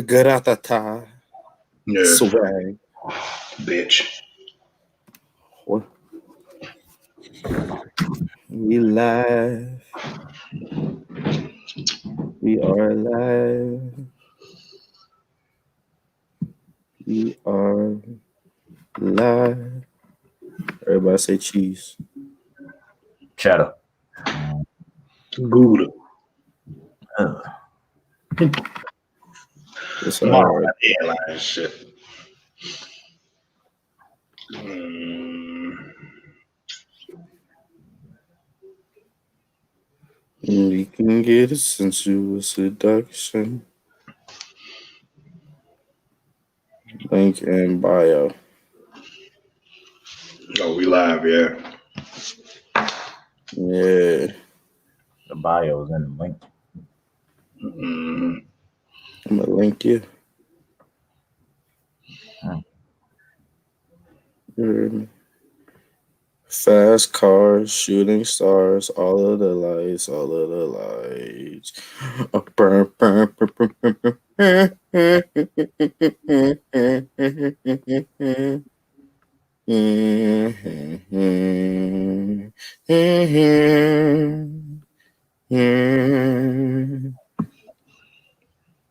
Garatata. Yes, Swag. bitch. What? We live. We are live. We are live. Everybody say cheese. Cheddar. Gouda. Ugh. It's I'm all all right. right. Airline shit. Mm. We can get a sensual seduction. Link in bio. Oh, we live, yeah. Yeah. The bio is in the link. Mm. I'm gonna link you. Hmm. You heard me? Fast cars, shooting stars, all of the lights, all of the lights. Burn, burn, burn, burn, burn, burn.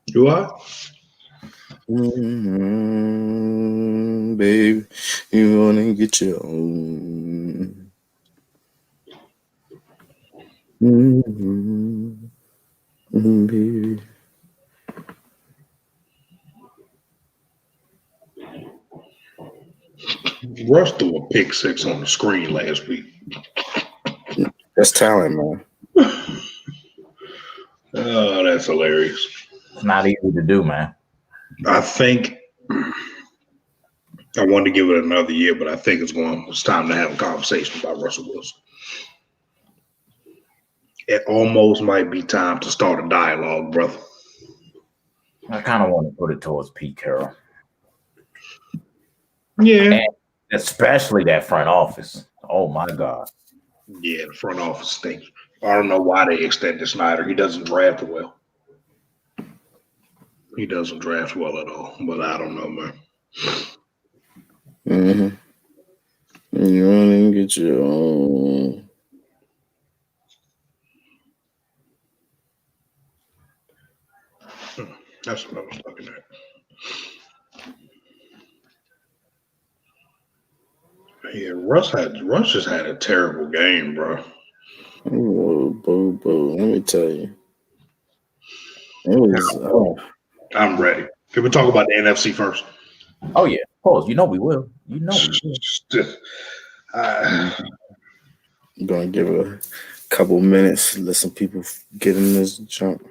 You are? Babe, you wanna get your own. Baby. Russ threw a pick six on the screen last week. That's talent, man. Oh, that's hilarious. It's not easy to do, man. I think I wanted to give it another year, but I think it's time to have a conversation about Russell Wilson. It almost might be time to start a dialogue, brother. I kind of want to put it towards Pete Carroll, Yeah. and especially that front office. Oh my God. Yeah, the front office stinks. I don't know why they extended Snyder. He doesn't draft well. He doesn't draft well at all. But I don't know, man. Mm-hmm. You wanna get your own. That's what I was looking at. Yeah, Russ just had a terrible game, bro. Whoa, boo, boo. Let me tell you. It was, I'm ready. Can we talk about the NFC first? Oh yeah, of course. You know we will. You know we will. Uh, I'm gonna give it a couple minutes, let some people get in this jump.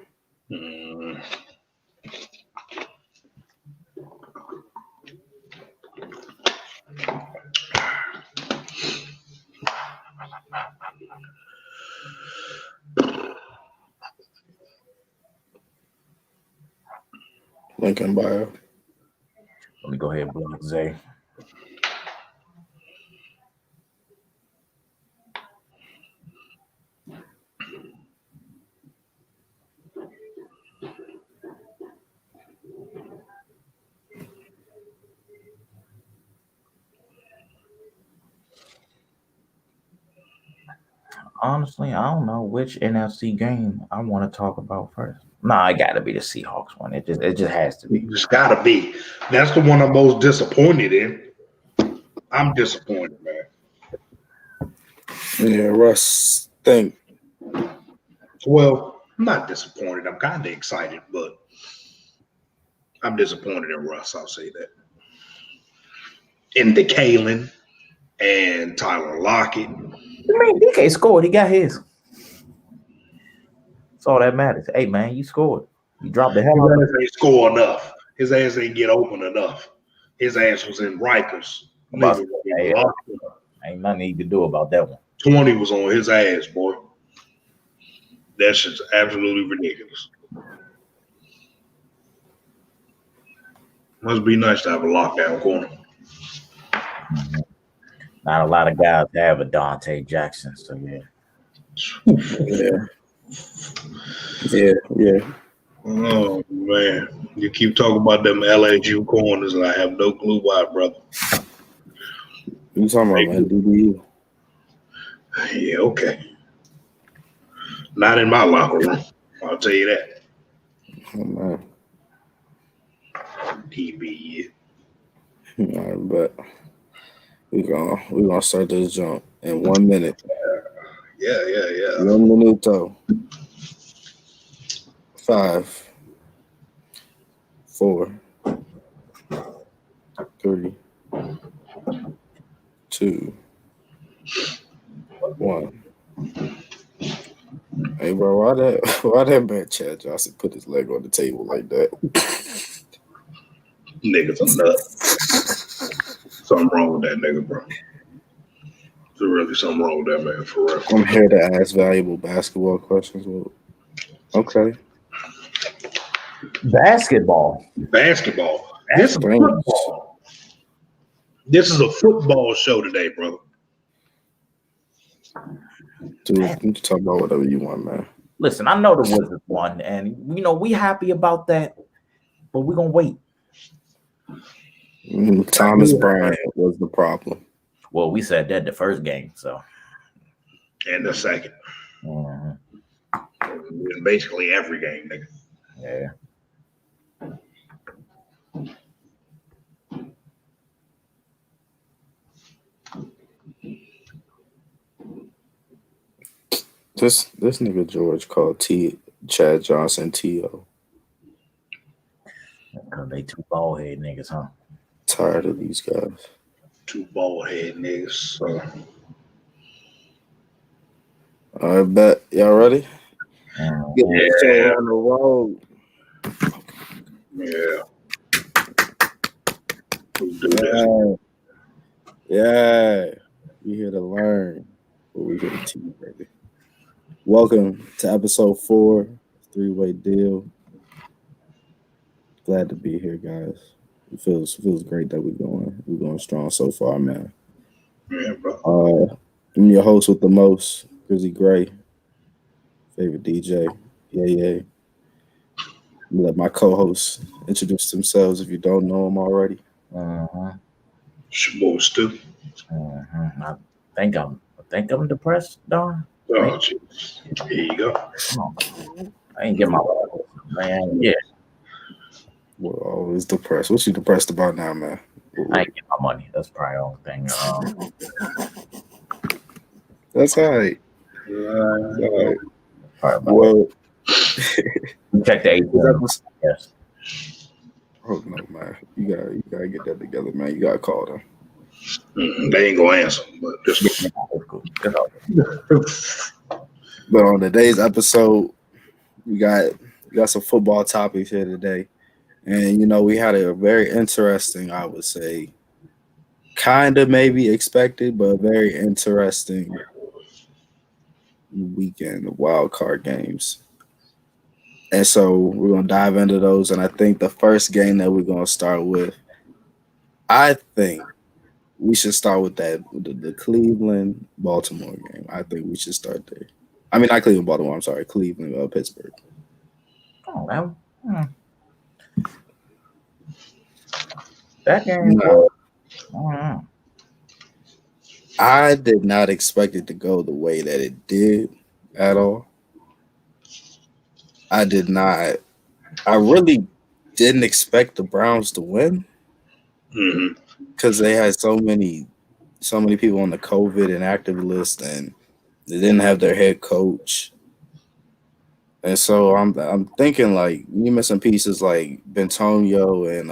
mm, Link in bio. Let me go ahead and block Zay. Honestly, I don't know which NFC game I want to talk about first. Nah, it got to be the Seahawks one. It just has to be. it's gotta be. That's the one I'm most disappointed in. I'm disappointed, man. Yeah, Russ think. Well, I'm not disappointed. I'm kind of excited, but I'm disappointed in Russ. I'll say that. In the Kalen and Tyler Lockett. I mean, DK scored. He got his. That's all that matters. Hey man, you scored. You dropped the hell His out of ass ain't score enough. His ass ain't get open enough. His ass was in Rikers. Nigga was hey, locked up. ain't nothing you can do about that one. 20 was on his ass, boy. That shit's absolutely ridiculous. Must be nice to have a lockdown corner. Mm-hmm. Not a lot of guys have a Dante Jackson, so yeah. Yeah. Yeah, yeah. Oh man, you keep talking about them LSU corners, and I have no clue why, brother. You talking about, man? DBU. Yeah, okay. Not in my locker room. I'll tell you that. Oh, man. DB. All right, but we gonna start this jump in 1 minute. Yeah. 1 minute though. 5, 4, 3, 2, 1. Hey, bro, why that man Chad Johnson put his leg on the table like that? Niggas a nut. Something wrong with that nigga, bro. There's really something wrong with that man, for real. I'm here to ask valuable basketball questions. Well, okay. Basketball. Basketball. This is football. This is a football show today, brother. Dude, you can talk about whatever you want, man. Listen, I know the Wizards won, and we happy about that, but we're gonna wait. Thomas Bryant was the problem. Well, we said that the first game, so. And the second. Mm-hmm. Basically every game, nigga. Yeah. This nigga George called Chad Johnson T.O. Because they two bald head niggas, huh? Tired of these guys. Two bald head niggas. I bet y'all ready? Yeah. On the road. Yeah. Let's do Yeah. this. Yeah. We here to learn, but we here to teach, baby. Welcome to episode 4, three-way deal. Glad to be here, guys. It feels great that we're going strong so far, man. Yeah, bro. I'm your host with the most, Grizzy Gray, favorite DJ. Yeah. Let my co-hosts introduce themselves if you don't know them already. Supposed to. I think I'm depressed, Don. Oh, jeez. Here you go. I ain't get my man. Yeah. We're always depressed. What you depressed about now, man? I ain't get my money. That's probably the only thing. That's all right. Well, check the 8. Yes. Oh no, man! You gotta get that together, man. You gotta call them. They ain't gonna answer, but just. But on today's episode, we got some football topics here today, and we had a very interesting, I would say, kind of maybe expected, but very interesting weekend of wild card games. And so we're going to dive into those. And I think the first game that we're going to start with, I think we should start with the Cleveland-Baltimore game. I think we should start there. I mean, not Cleveland-Baltimore. I'm sorry, Cleveland-Pittsburgh. Oh, that game. I did not expect it to go the way that it did at all. I did not. I really didn't expect the Browns to win because they had so many people on the COVID inactive list, and they didn't have their head coach. And so I'm thinking like you missing pieces like Bentonio and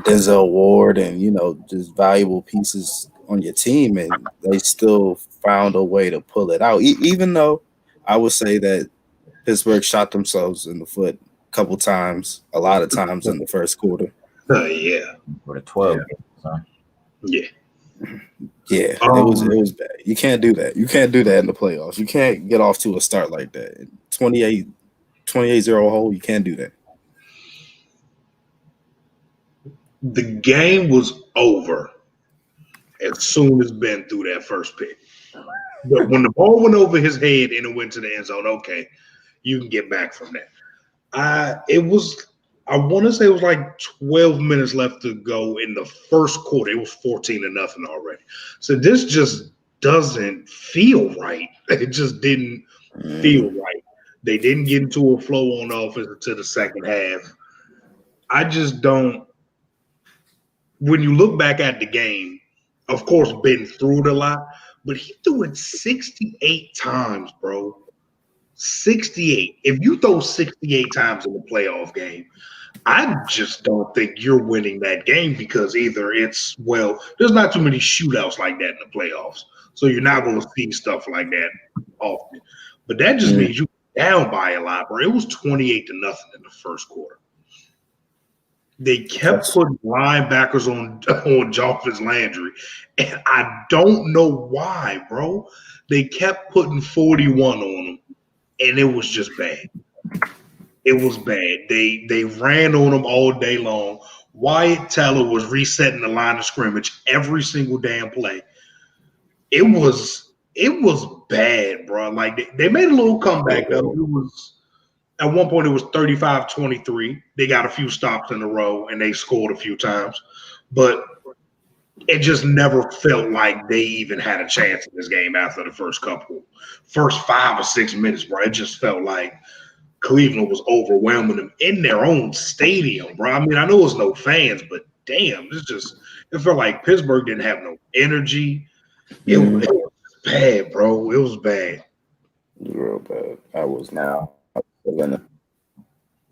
Denzel Ward, and just valuable pieces on your team, and they still found a way to pull it out. Even though I would say that Pittsburgh shot themselves in the foot a lot of times in the first quarter. Yeah. For the 12 games, huh? Yeah. Yeah, it was bad. You can't do that. You can't do that in the playoffs. You can't get off to a start like that. 28-0 hole, you can't do that. The game was over as soon as Ben threw that first pick. But when the ball went over his head and it went to the end zone, okay, you can get back from that. I want to say it was like 12 minutes left to go in the first quarter. It was 14-0 already. So this just doesn't feel right. It just didn't feel Mm. right. They didn't get into a flow on offense until the second half. I just don't. When you look back at the game, of course, Ben threw it a lot, but he threw it 68 times, bro. 68. If you throw 68 times in the playoff game, I just don't think you're winning that game because either there's not too many shootouts like that in the playoffs. So you're not going to see stuff like that often. But that just Mm. means you down by a lot, bro. It was 28-0 in the first quarter. They kept That's putting linebackers on Jarvis Landry, and I don't know why, bro. They kept putting 41 on him, and it was just bad. It was bad. They ran on him all day long. Wyatt Teller was resetting the line of scrimmage every single damn play. It was bad, bro. Like they made a little comeback though. It was at one point it was 35-23. They got a few stops in a row and they scored a few times. But it just never felt like they even had a chance in this game after the first 5 or 6 minutes, bro. It just felt like Cleveland was overwhelming them in their own stadium, bro. I mean, I know it's no fans, but damn, it felt like Pittsburgh didn't have no energy. It was bad, bro. It was bad. real bad. I was not Now, feeling it.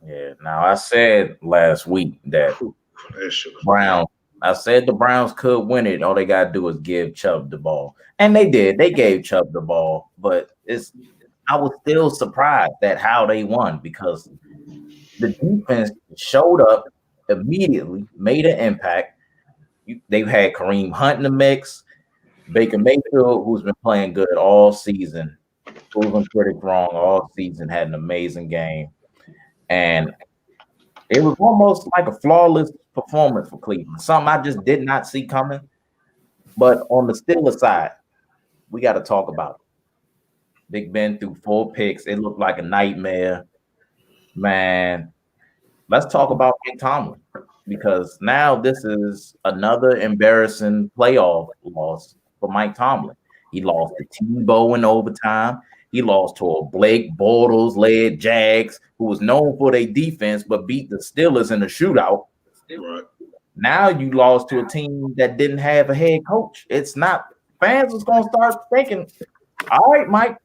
yeah. Now I said last week that Whew, that shit was bad. Brown. I said the Browns could win it. All they gotta do is give Chubb the ball, and they did. They gave Chubb the ball, but it's. I was still surprised at how they won because the defense showed up immediately, made an impact. They've had Kareem Hunt in the mix, Baker Mayfield, who's been playing good all season, proven critics wrong all season, had an amazing game, and it was almost like a flawless performance for Cleveland. Something I just did not see coming. But on the Steelers side, we got to talk about it. Big Ben threw 4 picks. It looked like a nightmare. Man, let's talk about Mike Tomlin because now this is another embarrassing playoff loss for Mike Tomlin. He lost to Tebow in overtime. He lost to a Blake Bortles led Jags, who was known for their defense but beat the Steelers in a shootout. Right. Now you lost to a team that didn't have a head coach. It's not fans is gonna start thinking, all right, Mike,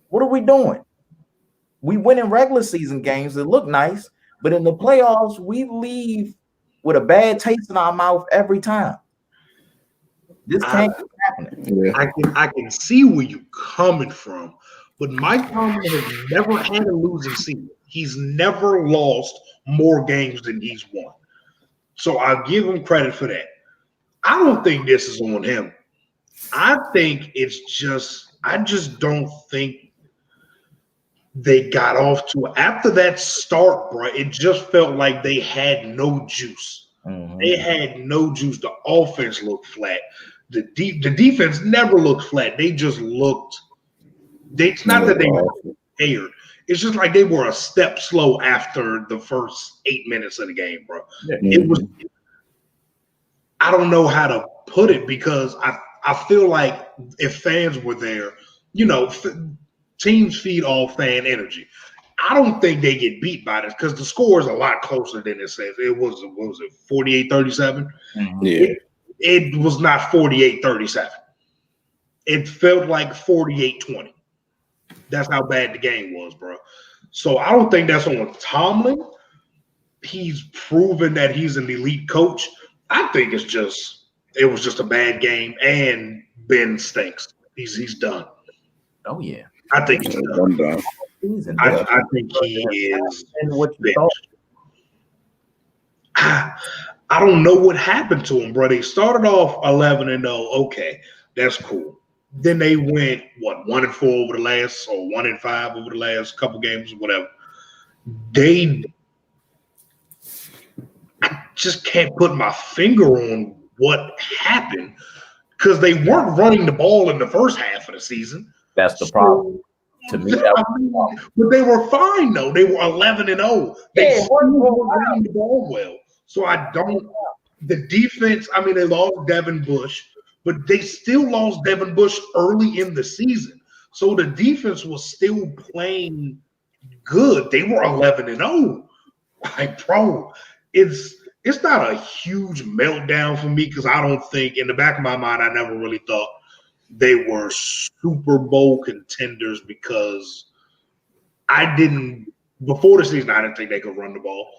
what are we doing? We win in regular season games that look nice, but in the playoffs, we leave with a bad taste in our mouth every time. This I, can't keep happening. Yeah. I can see where you're coming from, but Mike Tomlin has never had a losing season. He's never lost more games than he's won. So I'll give him credit for that. I don't think this is on him. I just don't think they got off to after that start, bro. It just felt like they had no juice. They Mhm. had no juice. The offense looked flat. The defense never looked flat. They just looked. It's It not that was they were awful. prepared. It's just like they were a step slow after the first 8 minutes of the game, bro. Yeah. It was. Mhm. I don't know how to put it because I feel like if fans were there, you know, teams feed off fan energy. I don't think they get beat by this because the score is a lot closer than it says. It was, what was it, 48-37? Mhm. Yeah. It was not 48-37. It felt like 48-20. That's how bad the game was, bro. So I don't think that's on Tomlin. He's proven that he's an elite coach. I think it was just a bad game, and Ben stinks. He's done. Oh yeah. I think he's done. I'm done. Season. I, This Yeah. I think he is and what you thought. finished. I don't know what happened to him, bro. They started off 11-0. Okay, that's cool. Then they went what 1-4 over the last, or 1-5 over the last couple games, whatever. They just can't put my finger on what happened because they weren't running the ball in the first half of the season. That's the problem. So To me, that I mean, but they were fine though. They were 11-0. They yeah, still were running the ball well. So I don't. The defense. I mean, they lost Devin Bush, but they still lost Devin Bush early in the season. So the defense was still playing good. They were 11-0. Like, bro, it's not a huge meltdown for me because I don't think, in the back of my mind, I never really thought they were Super Bowl contenders because I didn't before the season. I didn't think they could run the ball,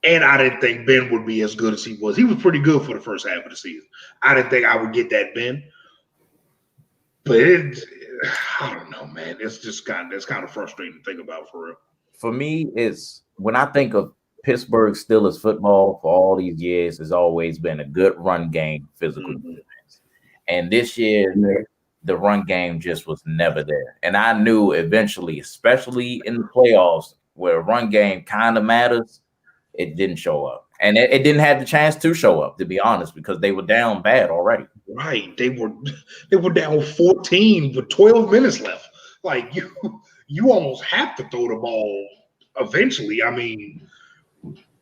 and I didn't think Ben would be as good as he was. He was pretty good for the first half of the season. I didn't think I would get that Ben, but I don't know, man. It's kind of frustrating to think about for real. for me, it's when I think of Pittsburgh Steelers football for all these years, has always been a good run game, physical defense. And this year, the run game just was never there. And I knew eventually, especially in the playoffs, where run game kind of matters, it didn't show up. And it didn't have the chance to show up, to be honest, because they were down bad already. Right. They were down 14 with 12 minutes left. Like you almost have to throw the ball eventually. I mean,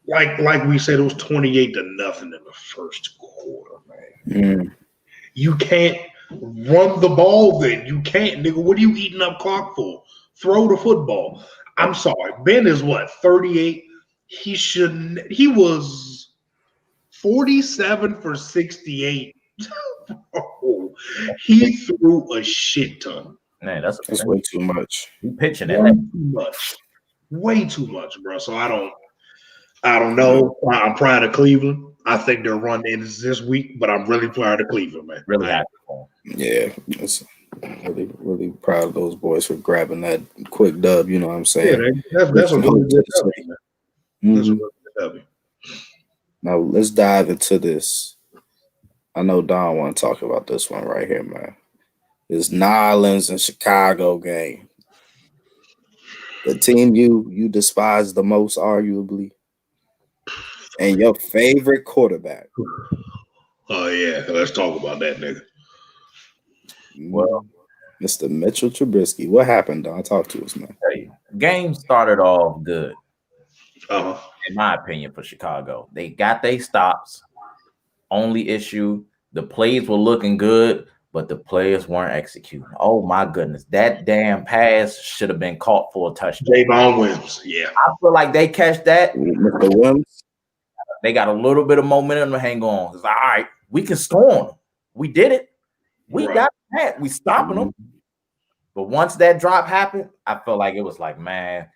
like we said, it was 28-0 in the first quarter, man. You can't run the ball then. You can't, nigga. What are you eating up clock for? Throw the football. I'm sorry. Ben is what, 38? He was 47 for 68. Oh, he threw a shit ton. Man, that's way too much. He pitching it. Way too much. Way too much, bro. So I don't know. I'm proud of Cleveland. I think their run ends this week, but I'm really proud of Cleveland, man. Really happy. Yeah, it's really proud of those boys for grabbing that quick dub. You know what I'm saying? Yeah, that's a really good W, man. That's a really good W. Now let's dive into this. I know Don want to talk about this one right here, man. This Nolans and Chicago game. The team you despise the most, arguably, and your favorite quarterback. Oh yeah, let's talk about that nigga. Well, Mr. Mitchell Trubisky, what happened, Don? Talk to us, man. Game started off good, Uh-huh. in my opinion, for Chicago. They got their stops. Only issue, the plays were looking good, but the players weren't executing. Oh my goodness, that damn pass should have been caught for a touchdown. Javon Williams, yeah. I feel like they catch that. Mr. Williams, they got a little bit of momentum to hang on. It's like, all right, we can storm them. We did it. We got that. We stopping them. But once that drop happened, I felt like it was like, man,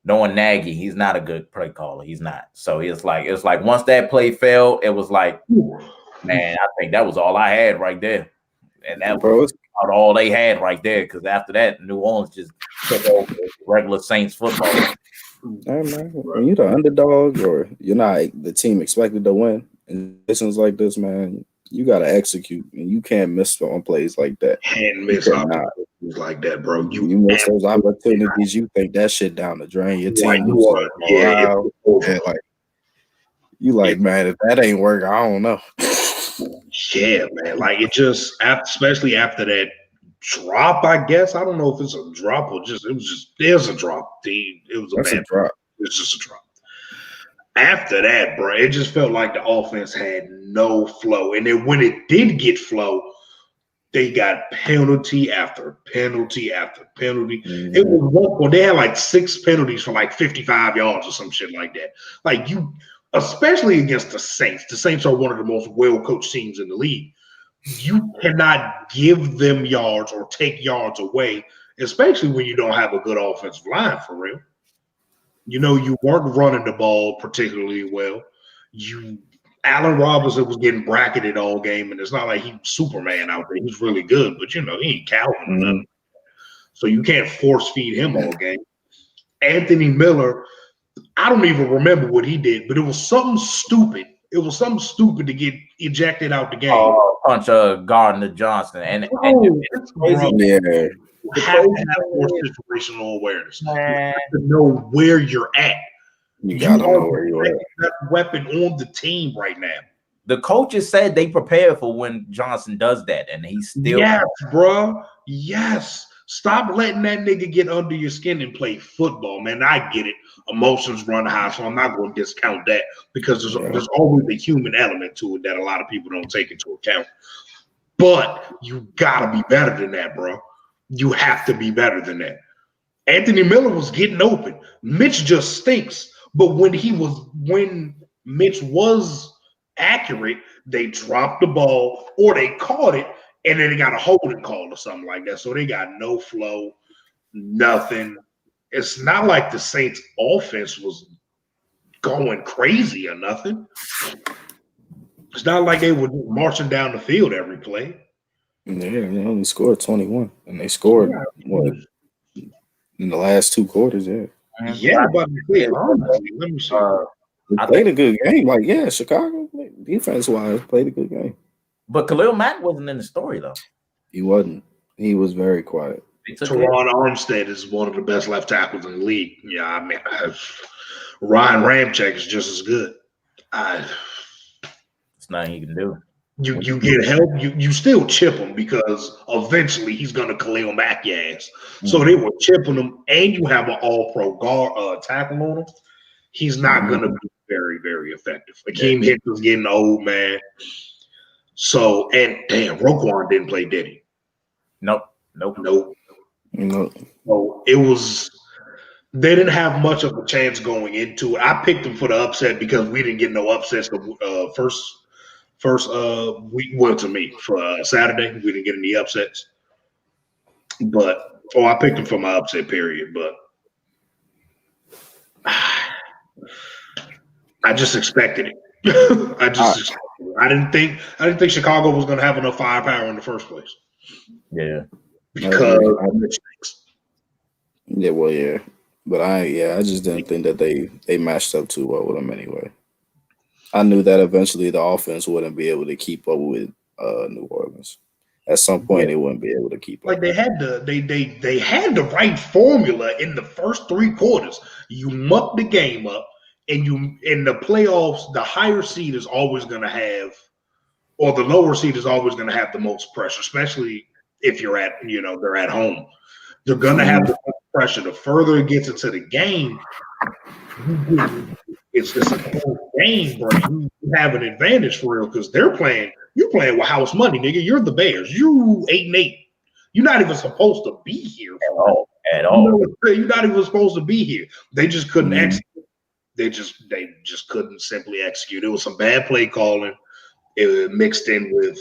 knowing Nagy, he's not a good play caller. He's not. So it's like once that play fell, it was like, man, I think that was all I had right there. And that was about all they had right there. Because after that, New Orleans just took over regular Saints football. Hey man, when you're the underdog or you're not the team expected to win in situations like this, man, you gotta execute and you can't miss on plays like that. Can't miss opportunities like that, bro. You miss those opportunities, you think that shit down the drain. Your team like, man, if that ain't work, I don't know. Yeah, man. Like it just, especially after that drop, I guess. I don't know if it's a drop or there's a drop. It was a drop. It's just a drop. After that, bro, it just felt like the offense had no flow. And then when it did get flow, they got penalty after penalty after penalty. Mm-hmm. It was one point. They had like 6 penalties for like 55 yards or some shit like that. Like especially against the Saints. The Saints are one of the most well-coached teams in the league. You cannot give them yards or take yards away, especially when you don't have a good offensive line for real. You know, you weren't running the ball particularly well. Allen Robinson was getting bracketed all game, and it's not like he's Superman out there. He's really good, but you know, he ain't Calvin or nothing. So you can't force feed him all game. Anthony Miller, I don't even remember what he did, but it was something stupid. It was something stupid to get ejected out the game. Punch Gardner Johnson. And it's crazy. Yeah. You have to have more situational awareness. Man. You have to know where you're at. You gotta know where you're at. That weapon on the team right now. The coaches said they prepare for when Johnson does that, and he's still. Yes, bro. Yes. Stop letting that nigga get under your skin and play football, man. I get it. Emotions run high, so I'm not going to discount that because there's always a human element to it that a lot of people don't take into account. But you got to be better than that, bro. You have to be better than that. Anthony Miller was getting open. Mitch just stinks. But when Mitch was accurate, they dropped the ball or they caught it and then they got a holding call or something like that. So they got no flow, nothing. It's not like the Saints offense was going crazy or nothing. It's not like they were marching down the field every play. Yeah, they only scored 21, and they scored what in the last 2 quarters. Yeah, yeah. But let me see. They played a good game. Like, yeah, Chicago defense wise played a good game. But Khalil Mack wasn't in the story though. He wasn't. He was very quiet. Teron Armstead is one of the best left tackles in the league. Yeah, I mean, Ryan Ramczyk is just as good. It's nothing he can do. You get help, you still chip him because eventually he's gonna Khalil Mack your ass. So they were chipping him, and you have an all-pro guard tackle on him. He's not gonna be very, very effective. Akeem Hicks was getting old, man. So and damn, Roquan didn't play, did he? Nope. So it was. They didn't have much of a chance going into it. I picked them for the upset because we didn't get no upsets the first week. Well, to me for Saturday, we didn't get any upsets. But I picked them for my upset period. But I just expected it. I didn't think Chicago was going to have enough firepower in the first place. Yeah, because yeah. But I just didn't think that they matched up too well with them anyway. I knew that eventually the offense wouldn't be able to keep up with New Orleans. At some point, they wouldn't be able to keep up. Like they had the right formula in the first 3 quarters. You muck the game up, and you in the playoffs, the higher seed is always going to have, or the lower seed is always going to have the most pressure, especially if they're at home. They're going to have the most pressure. The further it gets into the game, it's a close game, bro. You have an advantage for real because you're playing with house money, nigga. You're the Bears. You 8-8. You're not even supposed to be here at all. You're not even supposed to be here. They just couldn't execute. They just couldn't simply execute. It was some bad play calling. It mixed in with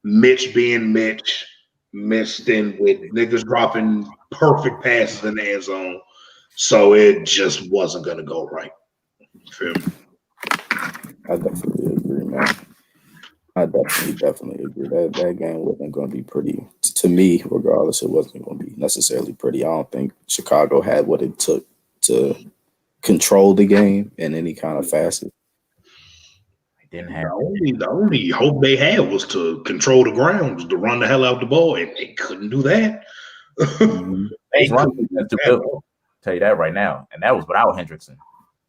Mitch being Mitch, mixed in with niggas dropping perfect passes in the end zone. So it just wasn't gonna go right. Feel me? I definitely agree, man. I definitely agree. That game wasn't going to be pretty. To me, regardless, it wasn't going to be necessarily pretty. I don't think Chicago had what it took to control the game in any kind of facet. Didn't have the only hope they had was to control the ground, was to run the hell out the ball, and they couldn't do that. They couldn't do that. Tell you that right now, and that was without Hendrickson.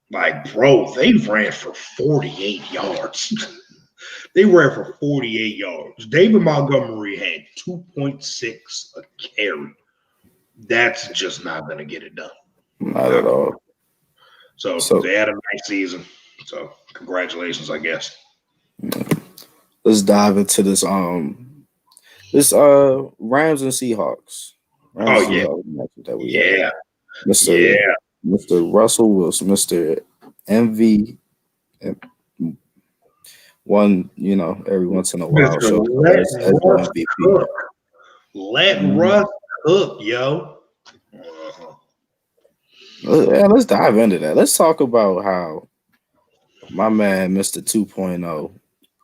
Like, bro, they ran for 48 yards. They ran for 48 yards. David Montgomery had 2.6 a carry. That's just not going to get it done. Not at all. So they had a nice season. So congratulations, I guess. Let's dive into this Rams and Seahawks. Yeah. Mr. Russell Wilson, Mr. MV, one, every once in a while. So let Russ cook, yo. Let's dive into that. Let's talk about how my man, Mr. 2.0,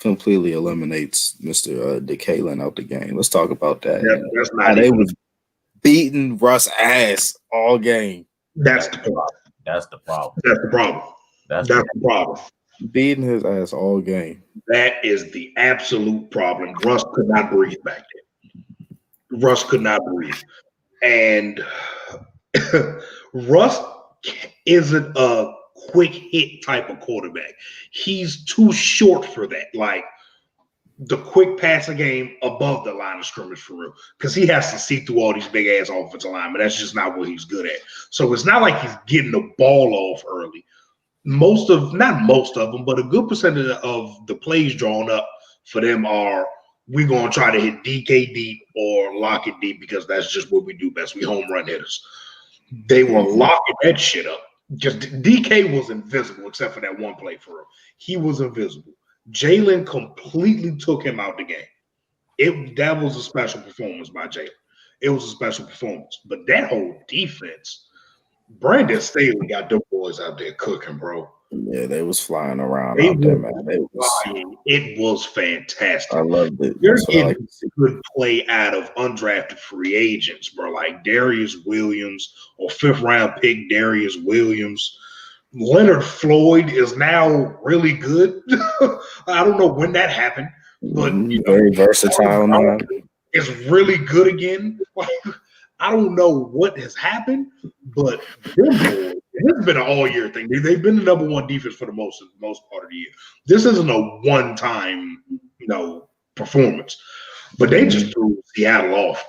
completely eliminates Mr. DeKalen out the game. Let's talk about that. Yeah, they was beating Russ ass all game. That's the problem. That's the problem. That's the problem. Beating his ass all game. That is the absolute problem. Russ could not breathe back there. Russ could not breathe. And Russ isn't a quick hit type of quarterback. He's too short for that. Like, the quick passing game above the line of scrimmage for real, because he has to see through all these big ass offensive linemen. That's just not what he's good at. So it's not like he's getting the ball off early. Not most of them, but a good percentage of the plays drawn up for them are we're going to try to hit DK deep or lock it deep because that's just what we do best. We home run hitters. They were locking that shit up. Just DK was invisible except for that one play for him. He was invisible. Jalen completely took him out the game. That was a special performance by Jalen. It was a special performance. But that whole defense, Brandon Staley got them boys out there cooking, bro. Yeah, they was flying around out there, man. It was fantastic. I loved it. You're getting good play out of undrafted free agents, bro. Like Darius Williams or 5th round pick Darius Williams. Leonard Floyd is now really good. I don't know when that happened, but very versatile now. It's really good again. Like, I don't know what has happened, but it's been an all-year thing. They've been the number one defense for the most part of the year. This isn't a one-time, performance. But they just threw Seattle off.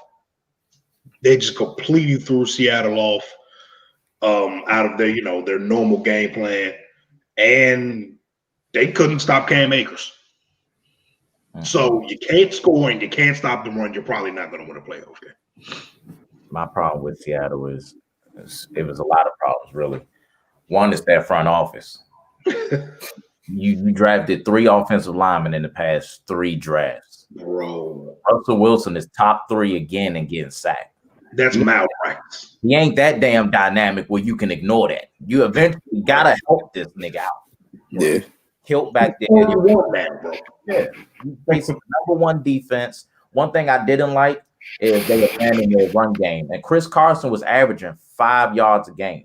They just completely threw Seattle off out of their normal game plan, and they couldn't stop Cam Akers. So you can't score and you can't stop the run. You're probably not going to win a playoff game. My problem with Seattle is it was a lot of problems, really. One is that front office. you drafted 3 offensive linemen in the past 3 drafts. Bro. Russell Wilson is top 3 again and getting sacked. That's malpractice. He ain't that damn dynamic where you can ignore that. You eventually gotta help this nigga out. Yeah. Killed back there. You want that, bro. Yeah. You face number 1 defense. One thing I didn't like is they abandoned their run game. And Chris Carson was averaging 5 yards a game.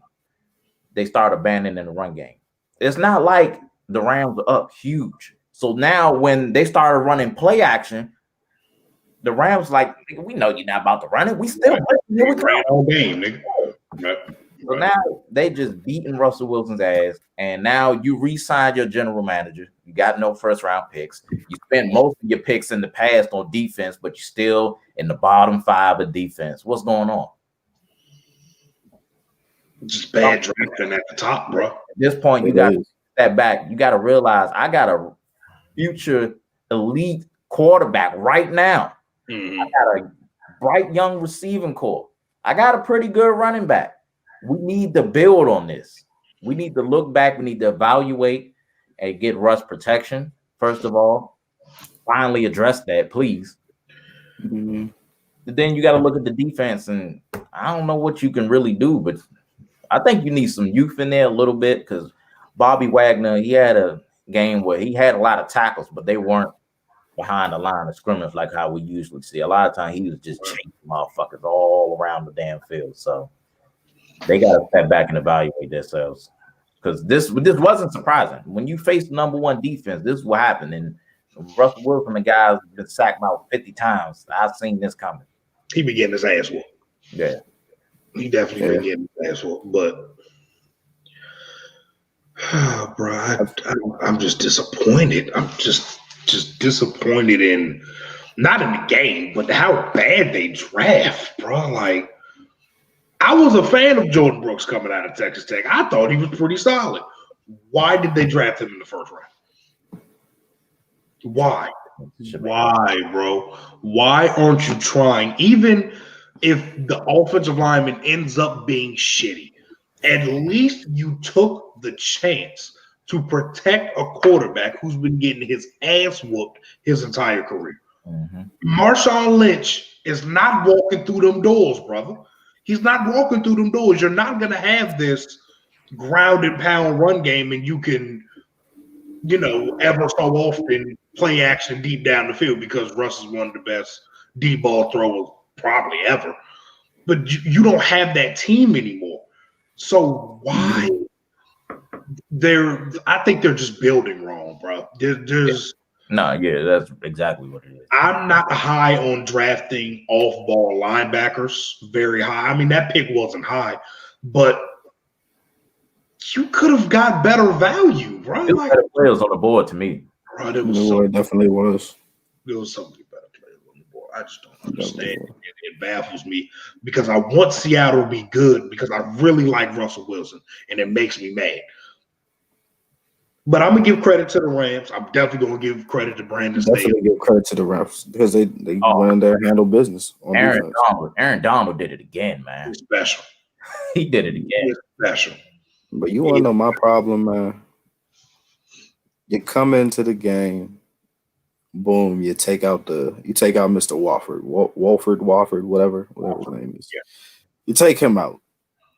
They started abandoning the run game. It's not like the Rams are up huge. So now when they started running play action, the Rams like, we know you're not about to run it. We still ran on game, nigga. Right. So now they just beating Russell Wilson's ass, and now you re-signed your general manager. You got no first-round picks. You spent most of your picks in the past on defense, but you're still in the bottom 5 of defense. What's going on? Just bad drafting at the top, bro. At this point, you got to step back. You got to realize I got a future elite quarterback right now. Mm-hmm. I got a bright young receiving core. I got a pretty good running back. We need to build on this. We need to look back. We need to evaluate and get rush protection. First of all, finally address that, please. Mm-hmm. But then you got to look at the defense, and I don't know what you can really do, but I think you need some youth in there a little bit because Bobby Wagner, he had a game where he had a lot of tackles, but they weren't behind the line of scrimmage like how we usually see. A lot of times he was just chasing motherfuckers all around the damn field. So they got to step back and evaluate themselves because this wasn't surprising. When you face number 1 defense, this is what happened. And Russell Wilson, the guy's been sacked about 50 times. I've seen this coming. He be getting his ass whooped. Yeah. He definitely been getting his ass whooped. But, bro, I'm just disappointed. I'm just disappointed in not in the game, but how bad they draft, bro. Like, I was a fan of Jordan Brooks coming out of Texas Tech. I thought he was pretty solid. Why did they draft him in the first round? Why? Why, bro? Why aren't you trying? Even if the offensive lineman ends up being shitty, at least you took the chance to protect a quarterback who's been getting his ass whooped his entire career. Mm-hmm. Marshawn Lynch is not walking through them doors, brother. He's not walking through them doors. You're not going to have this ground and pound run game and you can, ever so often play action deep down the field because Russ is one of the best deep ball throwers probably ever. But you don't have that team anymore. So why? I think they're just building wrong, bro. That's exactly what it is. I'm not high on drafting off-ball linebackers very high. I mean, that pick wasn't high, but you could have got better value, bro. It was better players on the board to me. Bro, it definitely was. There was so many better players on the board. I just don't understand. It baffles me because I want Seattle to be good because I really like Russell Wilson, and it makes me mad. But I'm gonna give credit to the Rams. I'm definitely gonna give credit to Brandon Staley. Definitely give credit to the refs because they went in there and handled business on defense. Aaron Donald did it again, man. He's special. He did it again. He's special. But you want to know my problem, man? You come into the game, boom, you take out Mr. Wofford, whatever his name is. Yeah. You take him out,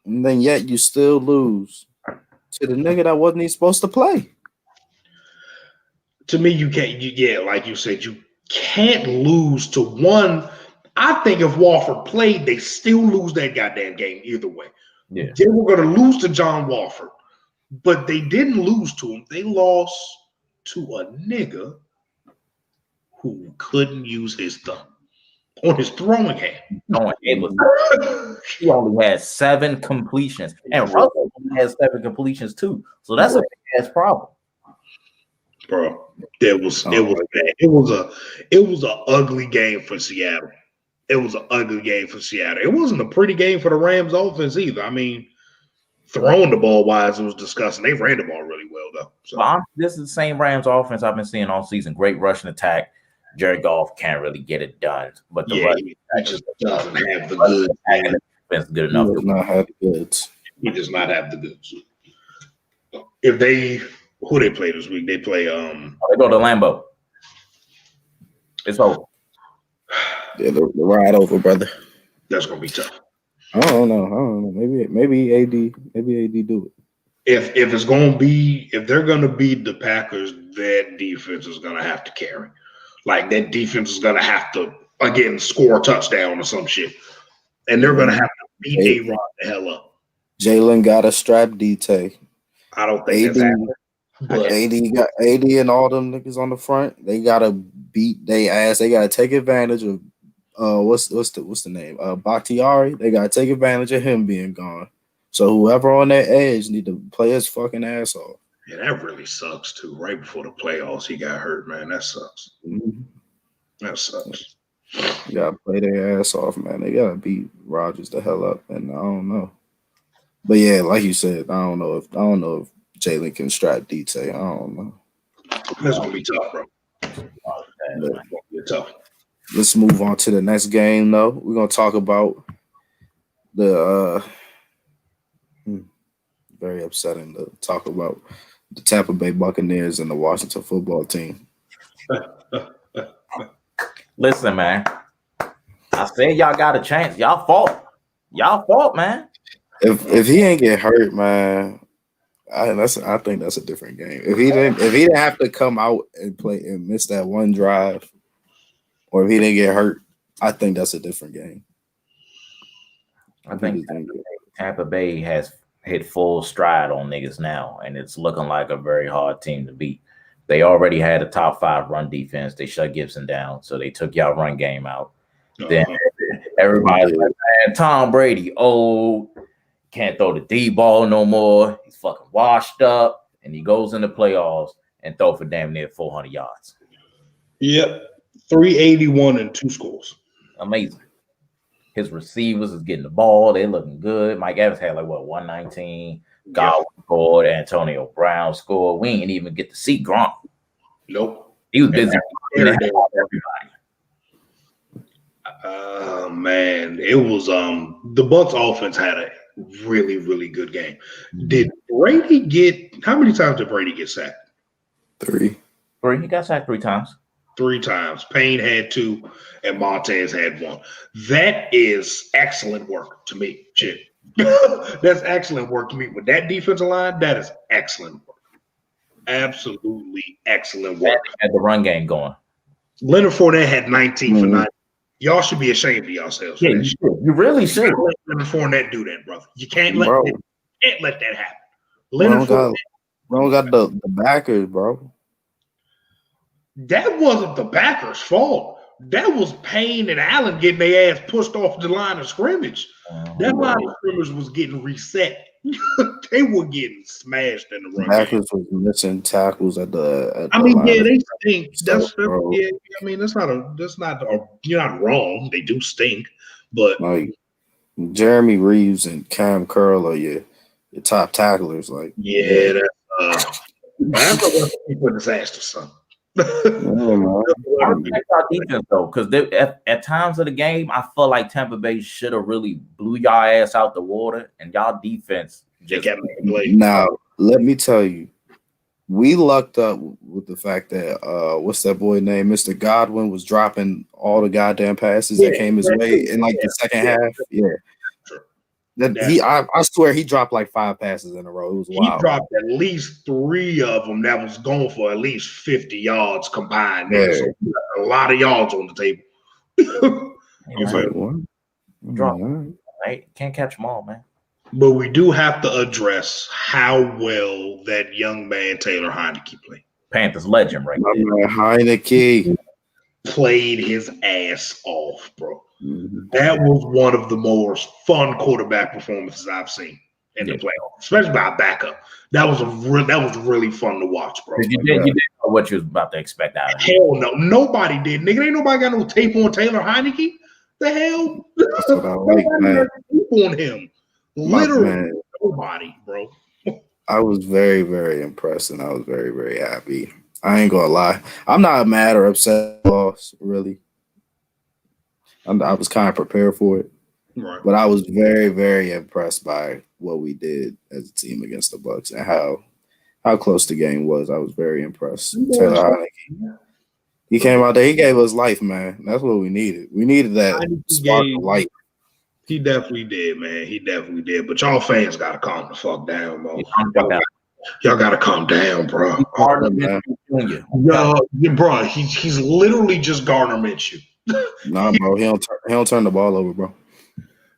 and then yet you still lose to the nigga that wasn't even supposed to play. To me, you can't. Like you said, you can't lose to one. I think if Wofford played, they still lose that goddamn game either way. Yeah. They were going to lose to John Wofford, but they didn't lose to him. They lost to a nigga who couldn't use his thumb on his throwing hand. He only had 7 completions, and Russell has 7 completions too. So that's a big ass problem, bro. It was an ugly game for Seattle. It was an ugly game for Seattle. It wasn't a pretty game for the Rams offense either. I mean, throwing the ball wise, it was disgusting. They ran the ball really well though. So this is the same Rams offense I've been seeing all season. Great rushing attack. Jared Goff can't really get it done, but the he just doesn't have the goods. Defense good enough. He does not have the goods. He does not have the goods. If who they play this week? They play they go to Lambeau. It's over. Yeah, the ride over, brother. That's gonna be tough. I don't know. Maybe AD do it. If they're gonna beat the Packers, that defense is gonna have to carry. Like that defense is gonna have to again score a touchdown or some shit, and they're gonna have to beat A-Rod the hell up. Jalen got a strap DT. I don't think that's happening. But AD and all them niggas on the front. They gotta beat they ass. They gotta take advantage of what's the name? Bakhtiari. They gotta take advantage of him being gone. So whoever on that edge need to play his fucking ass off. Yeah, that really sucks too. Right before the playoffs, he got hurt, man. That sucks. Mm-hmm. That sucks. You gotta play their ass off, man. They gotta beat Rodgers the hell up, and I don't know. But yeah, like you said, I don't know if Jalen can strap DT. I don't know. That's gonna be tough, bro. That's gonna be tough. Let's move on to the next game, though. We're gonna talk about the very upsetting to talk about the Tampa Bay Buccaneers and the Washington football team. Listen, man. I said y'all got a chance. Y'all fought, man. If he ain't get hurt, man, I think that's a different game. If he didn't have to come out and play and miss that one drive, or if he didn't get hurt, I think that's a different game. I think Tampa Bay has hit full stride on niggas now, and it's looking like a very hard team to beat. They already had a top 5 run defense. They shut Gibson down, so they took y'all run game out. Then everybody's like, man, Tom Brady, can't throw the D ball no more. He's fucking washed up, and he goes in the playoffs and throw for damn near 400 yards. Yep, 381 and 2 scores. Amazing. His receivers is getting the ball. They're looking good. Mike Evans had 119. Godwin scored. Antonio Brown scored. We ain't even get to see Gronk. Nope. He was busy. Everybody. Man, it was the Bucs offense had a really, really good game. Did Brady get how many times did Brady get sacked? 3. He got sacked 3 times. 3 times. Payne had 2 and Montez had 1. That is excellent work to me. Shit. That's excellent work to me. With that defensive line, that is excellent work. Absolutely excellent work. Had the run game going. Leonard Fournette had 19 for 9. Y'all should be ashamed of yourselves. Yeah, you really should. You can't let Leonard Fournette do that, brother. You can't let that happen. Leonard Fournette got the backers, bro. That wasn't the backers' fault. That was Payne and Allen getting their ass pushed off the line of scrimmage. That line of scrimmage was getting reset They were getting smashed in the run game. Packers was missing tackles at the I mean, line yeah, of they stink. stuff, bro. Yeah. I mean, you're not wrong. They do stink, but Like Jeremy Reeves and Cam Curl are your top tacklers. Like, yeah, that's a recipe for disaster, son. yeah, man. I respect our defense though, because at times of the game, I felt like Tampa Bay should have really blew y'all ass out the water, and y'all defense They just kept making plays. Now, let me tell you, we lucked up with the fact that what's that boy name? Mr. Godwin was dropping all the goddamn passes that came his way in like the second half. Yeah. True. I swear he dropped like 5 passes in a row. It was He wild. dropped at least 3 of them that was going for at least 50 yards combined. Yeah. So a lot of yards on the table. you It's know, like, what? drop. Alright. Right? Can't catch them all, man. But we do have to address how well that young man Taylor Heineke played. Panthers legend right My there. man Heineke. Played his ass off, bro. Mhm. That was one of the most fun quarterback performances I've seen in the playoffs, especially by a backup. That was really fun to watch, bro. You didn't know what you was about to expect out of him. Hell no, nobody did, nigga. Ain't nobody got no tape on Taylor Heineke. The hell? That's what I like, Nobody man. got tape on him. My Literally man. nobody, bro. I was very, very impressed and I was very, very happy. I ain't gonna lie. I'm not mad or upset at the loss, really. I was kind of prepared for it. Right. But I was very, very impressed by what we did as a team against the Bucks and how close the game was. I was very impressed. Taylor Heineke. He came out there. He gave us life, man. That's what we needed. We needed that spark of life. He definitely did, man. He definitely did. But y'all fans gotta calm the fuck down, bro. Y'all gotta calm down, bro. Bro, he's literally just Gardner Minshew. Nah, bro, he don't turn the ball over, bro.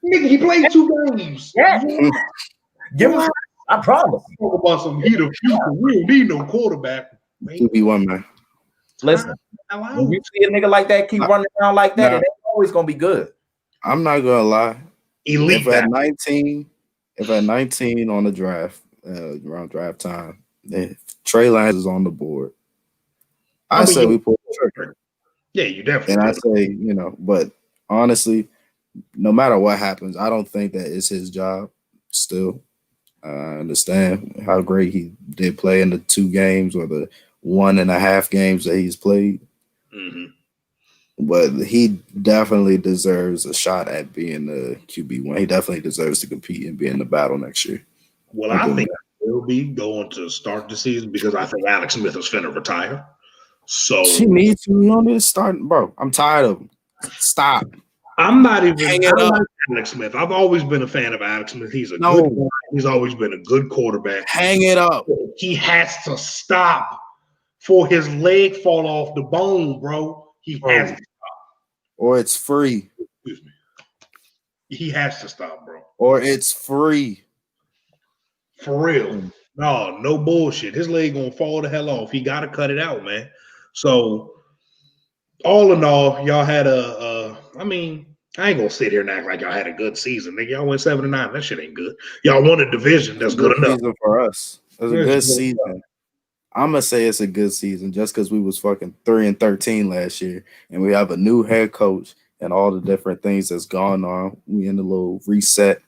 Nigga, he played 2 games. Yeah. Give him. I promise. Talk about some heat of future. We don't need no quarterback. 2v1, man. Listen, when you see a nigga like that keep running around like that, it ain't always gonna be good. I'm not gonna lie. Elite. If at 19 on the draft, around draft time, if Trey Lance is on the board, I say we pull the trigger. Yeah, you definitely. And I say, but honestly, no matter what happens, I don't think that is his job. Still, I understand how great he did play in the 2 games or the 1.5 games that he's played. Mm-hmm. But he definitely deserves a shot at being the QB1. He definitely deserves to compete and be in the battle next year. Well, I think he will be going to start the season because I think Alex Smith is finna retire. So she needs to. You don't need to start, bro. I'm tired of him. Stop. I'm not even. Hang it up. Alex Smith. I've always been a fan of Alex Smith. He's a good guy. He's always been a good quarterback. Hang it up. He has to stop for his leg fall off the bone, bro. He has to stop. Or it's free. Excuse me. He has to stop, bro. Or it's free. For real. No bullshit. His leg gonna fall the hell off. He gotta cut it out, man. So all in all, y'all had I mean, I ain't gonna sit here and act like y'all had a good season. Nigga, y'all went 7-9. That shit ain't good. Y'all won a division. That's good enough. Season for us. It was a good season. I'm gonna say it's a good season just because we was fucking 3-13 last year, and we have a new head coach and all the different things that's gone on. We in the little reset,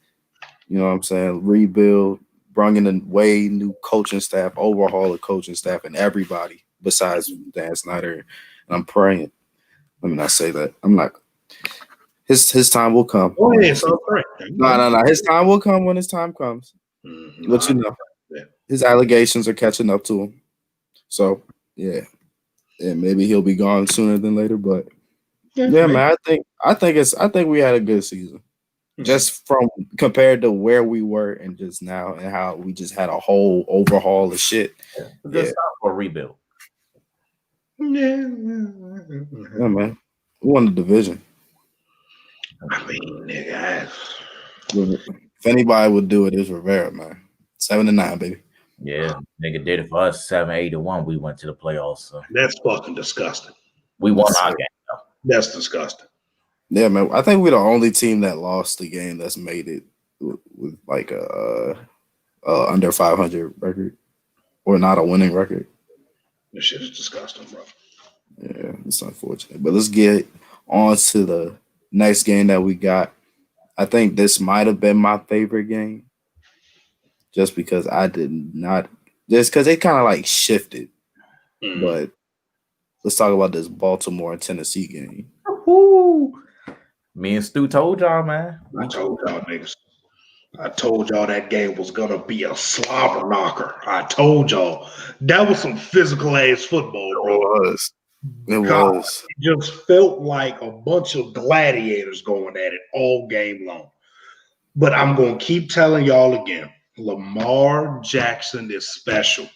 you know what I'm saying? Rebuild, bringing in way new coaching staff, overhaul the coaching staff, and everybody besides Dan Snyder. And I'm praying. Let me not say that. I'm not. His time will come. Oh, yeah, so no. His time will come when his time comes. Mm-hmm. But his allegations are catching up to him. So yeah, maybe he'll be gone sooner than later. But yeah, man, I think we had a good season, just from compared to where we were and just now, and how we just had a whole overhaul of shit. Good stuff for a rebuild. Yeah, man, we won the division. I mean, nigga, if anybody would do it, it's Rivera, man. 7-9, baby. Yeah, nigga did it for us. 7-8-1. We went to the playoffs. So. That's fucking disgusting. We won our game, though. That's disgusting. Yeah, man. I think we're the only team that lost the game that's made it with like a under 500 record or not a winning record. This shit is disgusting, bro. Yeah, it's unfortunate. But let's get on to the next game that we got. I think this might have been my favorite game just because I did not, just because they kind of like shifted. But let's talk about this Baltimore and Tennessee game. Woo! Me and Stu told y'all, man. I told y'all niggas. I told y'all that game was gonna be a slobber knocker. I told y'all that was some physical ass football, bro. It God, was. it just felt like a bunch of gladiators going at it all game long. But I'm gonna keep telling y'all again, Lamar Jackson is special.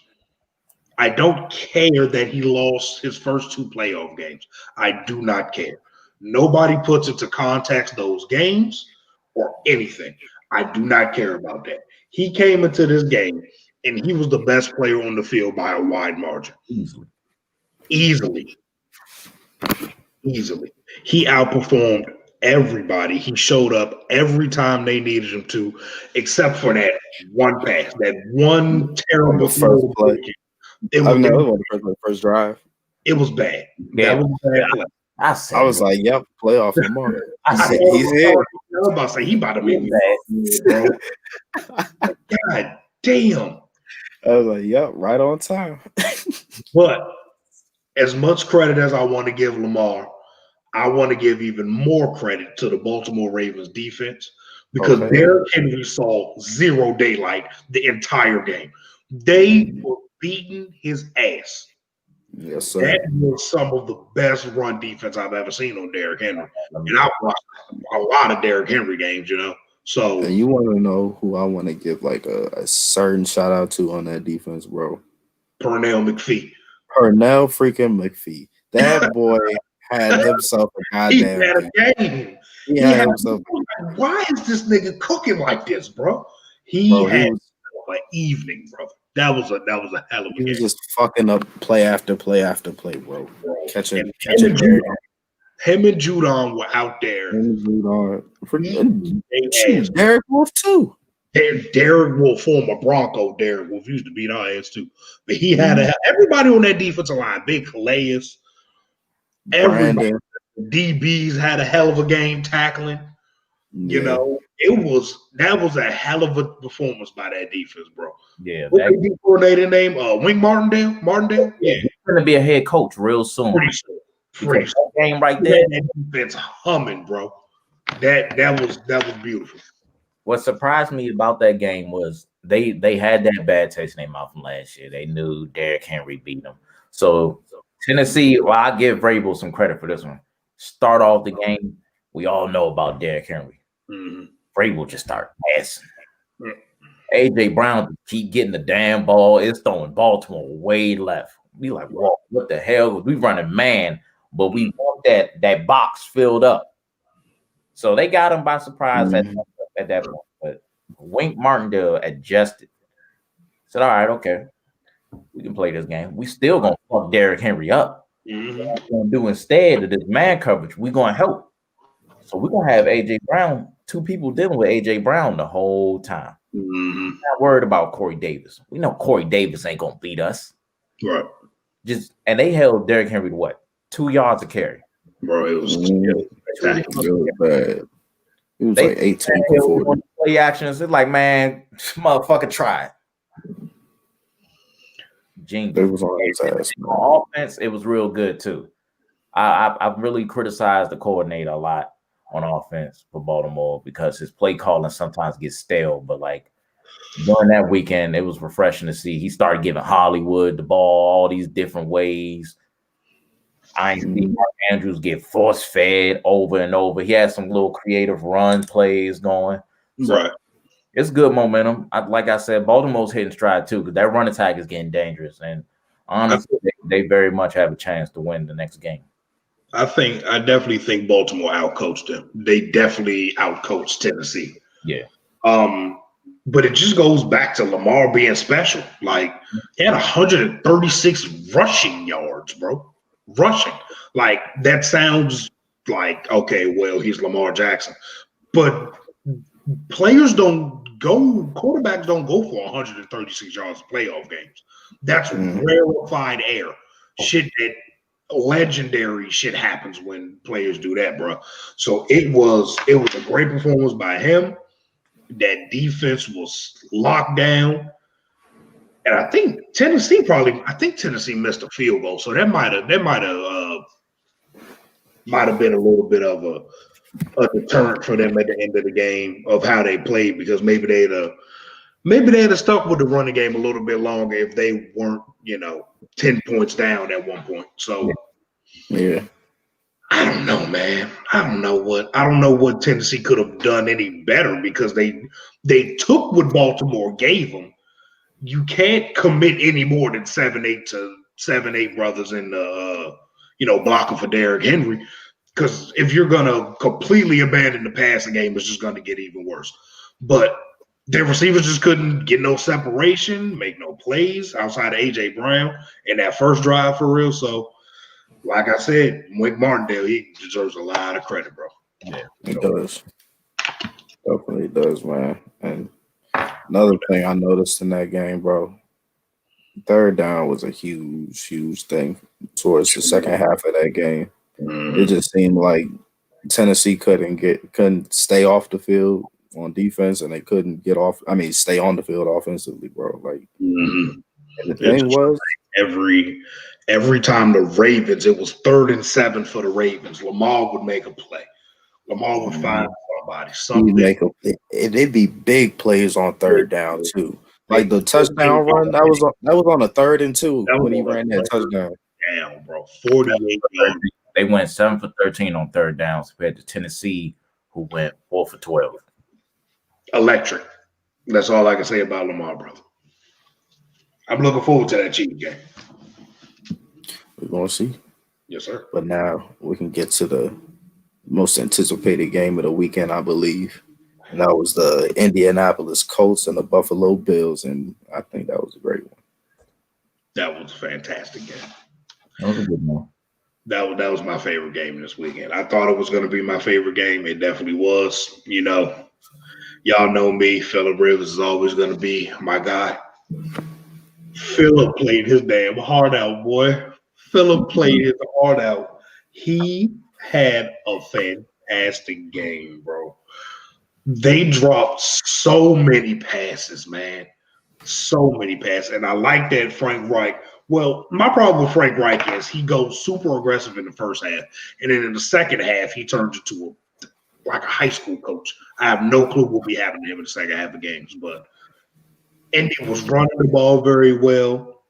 I don't care that he lost his first two playoff games. I do not care. Nobody puts into context those games or anything. I do not care about that. He came into this game and he was the best player on the field by a wide margin. Easily. He outperformed everybody. He showed up every time they needed him to, except for that one pass, that one terrible first play. It was, the first drive. It was bad. Yeah. That was a bad play. I was like, "Yep, playoff Lamar." He's here. I was about to say he about to be bad, bro. God damn. I was like, "Yep, right on time." But as much credit as I want to give Lamar, I want to give even more credit to the Baltimore Ravens defense because Derrick Henry saw zero daylight the entire game. They were beating his ass. Yes, sir. That was some of the best run defense I've ever seen on Derrick Henry. And I've watched a lot of Derrick Henry games, you know. So, and you want to know who I want to give like a certain shout out to on that defense, bro? Pernell McPhee. Pernell freaking McPhee. That boy had himself a goddamn game. He had himself. Why is this nigga cooking like this, bro? He had an evening, brother. That was a hell of a game. He was just fucking up play after play after play, bro. Catching him and Judon were out there. Derek Wolf too. Derek Wolf, former Bronco Derek Wolf, used to beat our ass too. But he had everybody on that defensive line, Big Calais. Everybody, DBs had a hell of a game tackling. You know, that was a hell of a performance by that defense, bro. Yeah, what's the coordinator name? Wink Martindale. Yeah, he's gonna be a head coach real soon. Pretty that game right there. That defense humming, bro. That was beautiful. What surprised me about that game was they had that bad taste in their mouth from last year. They knew Derrick Henry beat them. So Tennessee, well, I give Vrabel some credit for this one. Start off the game, we all know about Derrick Henry. Vrabel just start passing. AJ Brown keep getting the damn ball. It's throwing Baltimore way left. We like, whoa, what the hell? We running man, but we want that box filled up. So they got him by surprise at that point. But Wink Martindale adjusted. Said, all right, okay, we can play this game. We still gonna fuck Derrick Henry up. What we're gonna do instead of this man coverage, we're gonna help. So we're gonna have AJ Brown, two people dealing with AJ Brown the whole time. Not worried about Corey Davis. We know Corey Davis ain't gonna beat us. Right. And they held Derrick Henry to what? 2 yards a carry. Bro, it was bad. It was like 18 for 40. Play actions. It's like, man, motherfucker, try it. Genius. It was on his ass. On offense, it was real good too. I've really criticized the coordinator a lot on offense for Baltimore because his play calling sometimes gets stale. But like during that weekend, it was refreshing to see. He started giving Hollywood the ball all these different ways. I ain't seen Mark Andrews get force fed over and over. He had some little creative run plays going. So it's good momentum. Like I said, Baltimore's hitting stride too because that run attack is getting dangerous. And honestly, they very much have a chance to win the next game. I definitely think Baltimore outcoached them. They definitely outcoached Tennessee. Yeah. But it just goes back to Lamar being special. Like he had 136 rushing yards, bro. Rushing. Like that sounds like, okay, well, he's Lamar Jackson. But players don't quarterbacks don't go for 136 yards in playoff games. That's Mm. rarefied air. Shit that legendary shit happens when players do that, bro. So it was a great performance by him. That defense was locked down. And I think Tennessee missed a field goal. So that might have been a little bit of a deterrent for them at the end of the game of how they played because maybe they'd have stuck with the running game a little bit longer if they weren't, 10 points down at one point. So Yeah. I don't know, man. I don't know what Tennessee could have done any better because they took what Baltimore gave them. You can't commit any more than 7-8 brothers in the blocking for Derrick Henry. Because if you're gonna completely abandon the passing game, it's just gonna get even worse. But their receivers just couldn't get no separation, make no plays outside of AJ Brown in that first drive for real. So, like I said, Wink Martindale, he deserves a lot of credit, bro. Yeah. He does. Definitely does, man. And another thing I noticed in that game, bro, third down was a huge, huge thing towards the second half of that game. It just seemed like Tennessee couldn't stay off the field on defense, and they couldn't get off. I mean, stay on the field offensively, bro. Like, Mhm. and the It's thing was, every time the Ravens, it was 3rd and 7 for the Ravens. Lamar would make a play. Lamar would find somebody, he'd something. make it'd be big plays on third down too. Like the touchdown run, that was on a 3rd and 2 That was when he on ran that touchdown. down, bro. 48 yards. They went 7 for 13 on third downs compared to Tennessee, who went 4 for 12. Electric. That's all I can say about Lamar, brother. I'm looking forward to that Chiefs game. We're gonna see. Yes, sir. But now we can get to the most anticipated game of the weekend, I believe. And that was the Indianapolis Colts and the Buffalo Bills. And I think that was a great one. That was a fantastic game. That was a good one. That was my favorite game this weekend. I thought it was going to be my favorite game. It definitely was. Y'all know me. Phillip Rivers is always going to be my guy. Phillip played his damn heart out, boy. Phillip played his heart out. He had a fantastic game, bro. They dropped so many passes, man. So many passes. And I like that Frank Reich. Well, my problem with Frank Reich is he goes super aggressive in the first half. And then in the second half, he turns into like a high school coach. I have no clue what will be happening to him in the second half of games. But Indy was running the ball very well.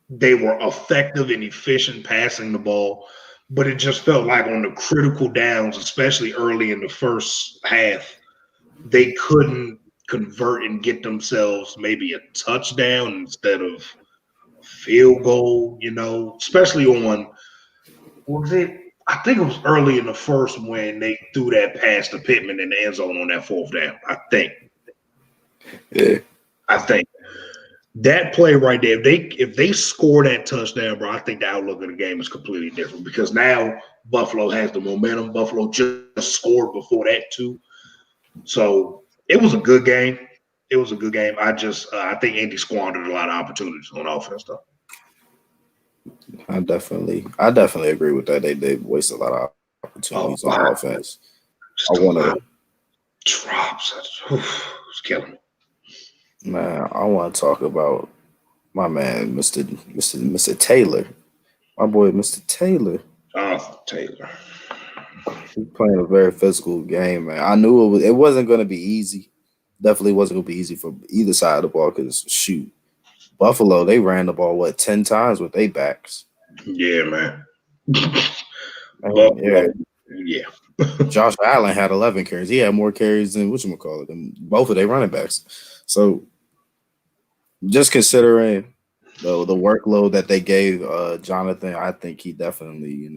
They were effective and efficient passing the ball. But it just felt like on the critical downs, especially early in the first half, they couldn't convert and get themselves maybe a touchdown instead of field goal, especially on, what was it? I think it was early in the first when they threw that pass to Pittman in the end zone on that 4th down. I think. Yeah. I think that play right there, if they score that touchdown, bro, I think the outlook of the game is completely different because now Buffalo has the momentum. Buffalo just scored before that too. So it was a good game. It was a good game. I think Indy squandered a lot of opportunities on offense, though. I definitely agree with that. They wasted a lot of opportunities on offense. Just I want to drops. It's killing me. Man, I want to talk about my man, Mr. Taylor. My boy, Mr. Taylor. Taylor. He's playing a very physical game, man. I knew it wasn't going to be easy. Definitely wasn't going to be easy for either side of the ball because, shoot, Buffalo, they ran the ball, 10 times with their backs. Yeah, man. Yeah. Yeah. Josh Allen had 11 carries. He had more carries than than both of their running backs. So just considering the workload that they gave Jonathan, I think he definitely,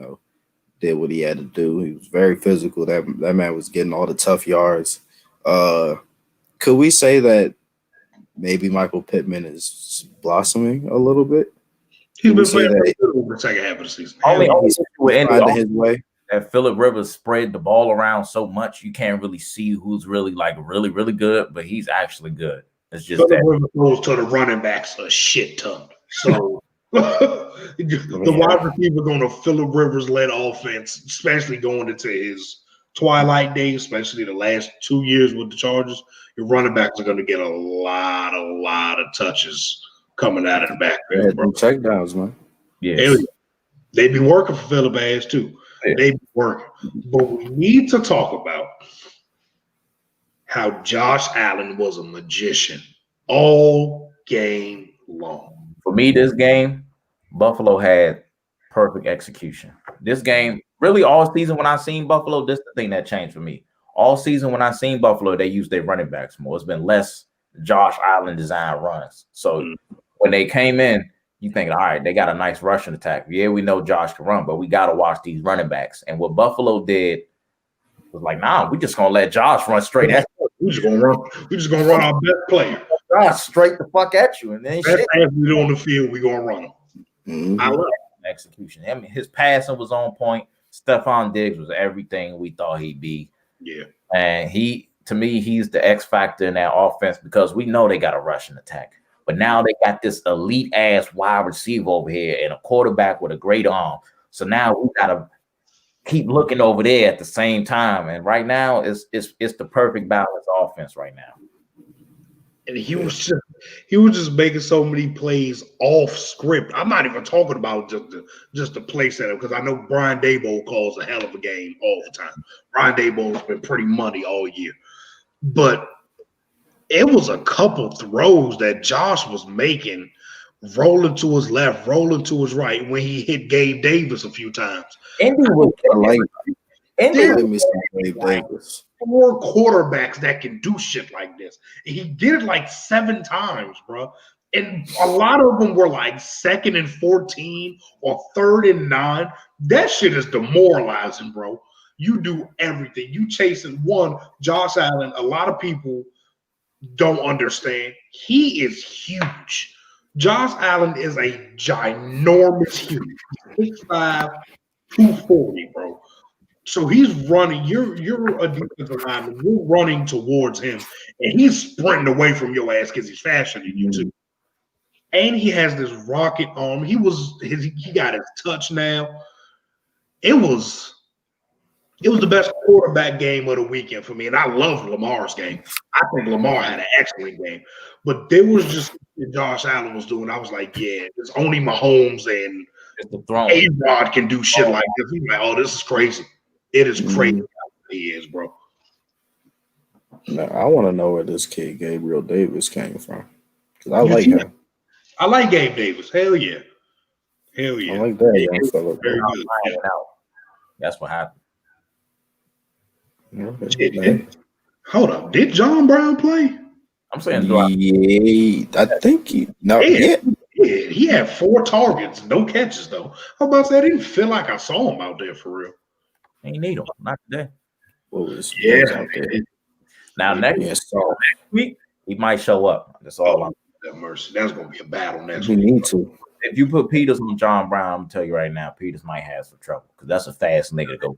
did what he had to do. He was very physical. That man was getting all the tough yards. Could we say that maybe Michael Pittman is blossoming a little bit? He's been playing over the second half of the season. Only he's finding his way. that Phillip Rivers spread the ball around so much, you can't really see who's really like really, really good, but he's actually good. It's just Phillip that. Rivers throws to the running backs a shit ton. So the Yeah. wide receiver going to Phillip Rivers led offense, especially going into his twilight days, especially the last 2 years with the Chargers. Your running backs are going to get a lot of touches coming out of the Yeah, backfield, bro. them checkdowns, man. Hell Yes. yeah. They be working for Phillip ass too. Yeah. They be working. But we need to talk about how Josh Allen was a magician all game long. For me, this game, Buffalo had perfect execution. This game, really all season when I seen Buffalo, this is the thing that changed for me. All season when I seen Buffalo, they used their running backs more. It's been less Josh Allen design runs. So when they came in, you think, all right, they got a nice rushing attack. Yeah, we know Josh can run, but we got to watch these running backs. And what Buffalo did was like, nah, we just gonna let Josh run straight at you. We're just gonna run our best player. Josh straight the fuck at you. And then Best shit. athlete on the field, we're gonna run them. Mhm. I love Execution. I mean, his passing was on point. Stephon Diggs was everything we thought he'd be. Yeah. And to me, he's the X factor in that offense because we know they got a rushing attack. But now they got this elite ass wide receiver over here and a quarterback with a great arm. So now we gotta keep looking over there at the same time. And right now, it's the perfect balanced offense right now. And he was just making so many plays off script. I'm not even talking about just the play setup because I know Brian Daboll calls a hell of a game all the time. Brian Daboll's been pretty money all year, but it was a couple throws that Josh was making, rolling to his left, rolling to his right when he hit Gabe Davis a few times. Indy was I like There me some Gabe Davis. 4 quarterbacks that can do shit like this. And he did it like 7 times, bro. And a lot of them were like 2nd and 14 or 3rd and 9. That shit is demoralizing, bro. You do everything. You chasing one, Josh Allen. A lot of people don't understand. He is huge. Josh Allen is a ginormous huge. 6'5", 240, bro. So he's running. You're a defensive lineman. You're running towards him, and he's sprinting away from your ass because he's faster than you too. And he has this rocket arm. He got his touch now. It was the best quarterback game of the weekend for me, and I love Lamar's game. I think Lamar had an excellent game, but there was just what Josh Allen was doing. I was like, yeah, it's only Mahomes and A-Rod can do shit like this. He's like, oh, this is crazy. It is crazy how he is, bro. Now, I want to know where this kid Gabriel Davis came from because I like him. I like Gabe Davis. Hell yeah. Hell yeah. I like that young fella. Very good. Yeah. That's what happened. Yeah. Hold up. Did John Brown play? I'm saying, Yeah, I think he. No, Yeah. He had 4 targets, no catches though. I was about to say I didn't feel like I saw him out there for real. Ain't need him, not today. What was out there? Now next week he might show up. That's all. That mercy. That's gonna be a battle next week. We need to. If you put Peters on John Brown, I'm gonna tell you right now, Peters might have some trouble because that's a fast nigga to go.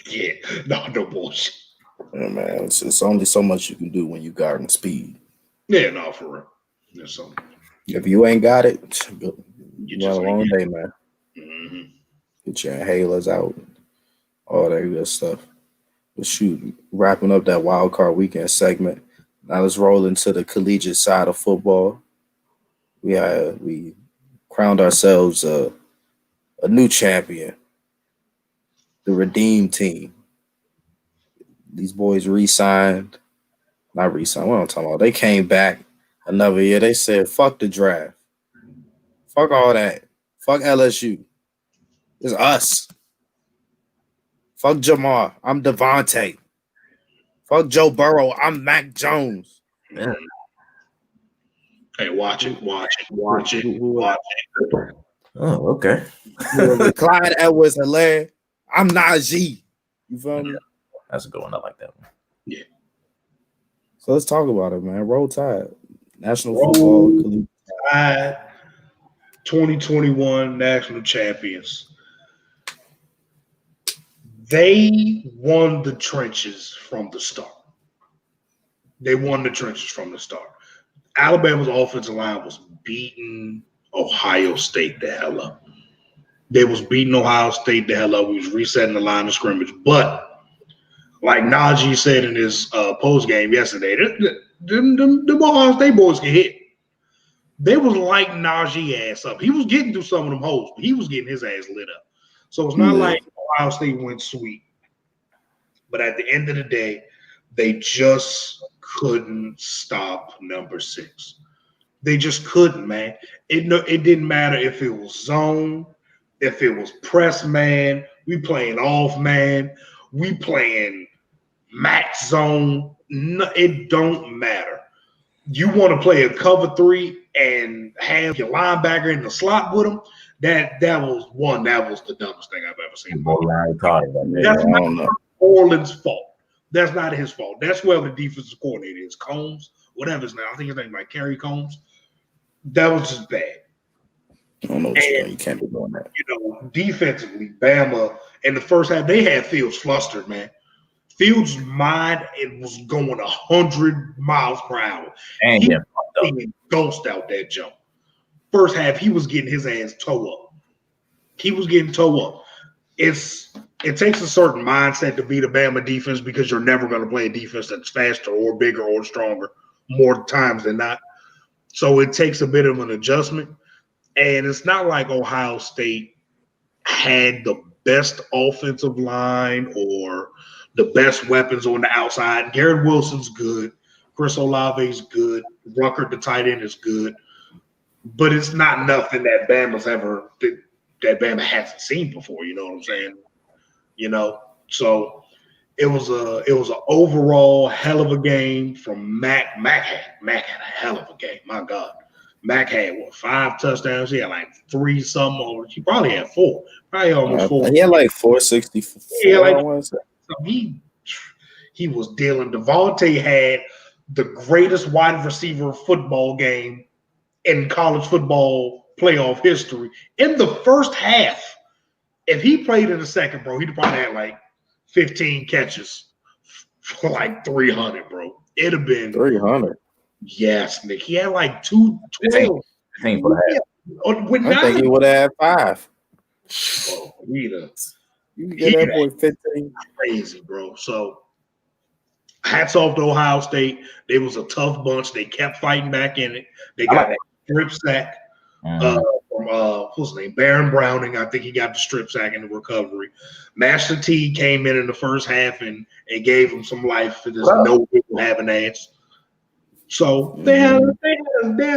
Yeah, no bullshit. Yeah, man, it's only so much you can do when you guarding speed. Yeah, no, for real. There's something. If you ain't got it, you got a long day, man. Mm-hmm. Get your inhalers out, all that good stuff. But shoot, wrapping up that wild card weekend segment. Now let's roll into the collegiate side of football. We crowned ourselves a new champion, the Redeem team. These boys re-signed. Not re-signed, what I'm talking about. They came back another year. They said, fuck the draft. Fuck all that. Fuck LSU. It's us. Fuck Jamar. I'm Devontae. Fuck Joe Burrow. I'm Mac Jones. Yeah. Hey, watch it. Oh, okay. Clyde Edwards-Helaire. I'm Najee. You feel me? That's a good one. I like that one. Yeah. So let's talk about it, man. Roll Tide. National Football. Tide. 2021 national champions. They won the trenches from the start. They won the trenches from the start. Alabama's offensive line was beating Ohio State the hell up. They was beating Ohio State the hell up. We was resetting the line of scrimmage. But like Najee said in his post game yesterday, them Ohio State boys can hit. They was lighting Najee ass up. He was getting through some of them holes, but he was getting his ass lit up. So it's not like Ohio State went sweet. But at the end of the day, they just couldn't stop number 6. They just couldn't, man. It didn't matter if it was zone, if it was press man, we playing off man, we playing max zone. No, it don't matter. You want to play a cover 3 and have your linebacker in the slot with him? That was the dumbest thing I've ever seen. That's not Orland's fault. That's not his fault. That's where the defensive coordinator is, Combs, whatever his name. I think his name is like Kerry Combs. That was just bad. I don't know what you can't be doing that. Defensively, Bama in the first half, they had Fields flustered, man. Fields' mind it was going 100 miles per hour. And he was ghost out that jump. First half, he was getting his ass toe up. It takes a certain mindset to beat a Bama defense because you're never going to play a defense that's faster or bigger or stronger more times than not. So it takes a bit of an adjustment. And it's not like Ohio State had the best offensive line or the best weapons on the outside. Garrett Wilson's good. Chris Olave's good. Rucker, the tight end, is good. But it's not nothing that that Bama hasn't seen before. You know what I'm saying? So it was an overall hell of a game from Mac. Mac had a hell of a game. My God. Mac had 5 touchdowns. He had like 3 something. He probably had 4. Probably almost 4. He had like 464. Yeah, he was dealing. Devontae had the greatest wide receiver football game in college football playoff history in the first half. If he played in the second, bro, he'd probably had like 15 catches for like 300, bro. It'd have been 300. Yes, Nick. He had like 212. I think he would have had 5. Oh, you get that boy 15. Crazy, bro. So hats off to Ohio State. They was a tough bunch. They kept fighting back in it. They got that strip sack from what's his name? Baron Browning. I think he got the strip sack in the recovery. Master T came in the first half and gave him some life for this no people having ass. So they had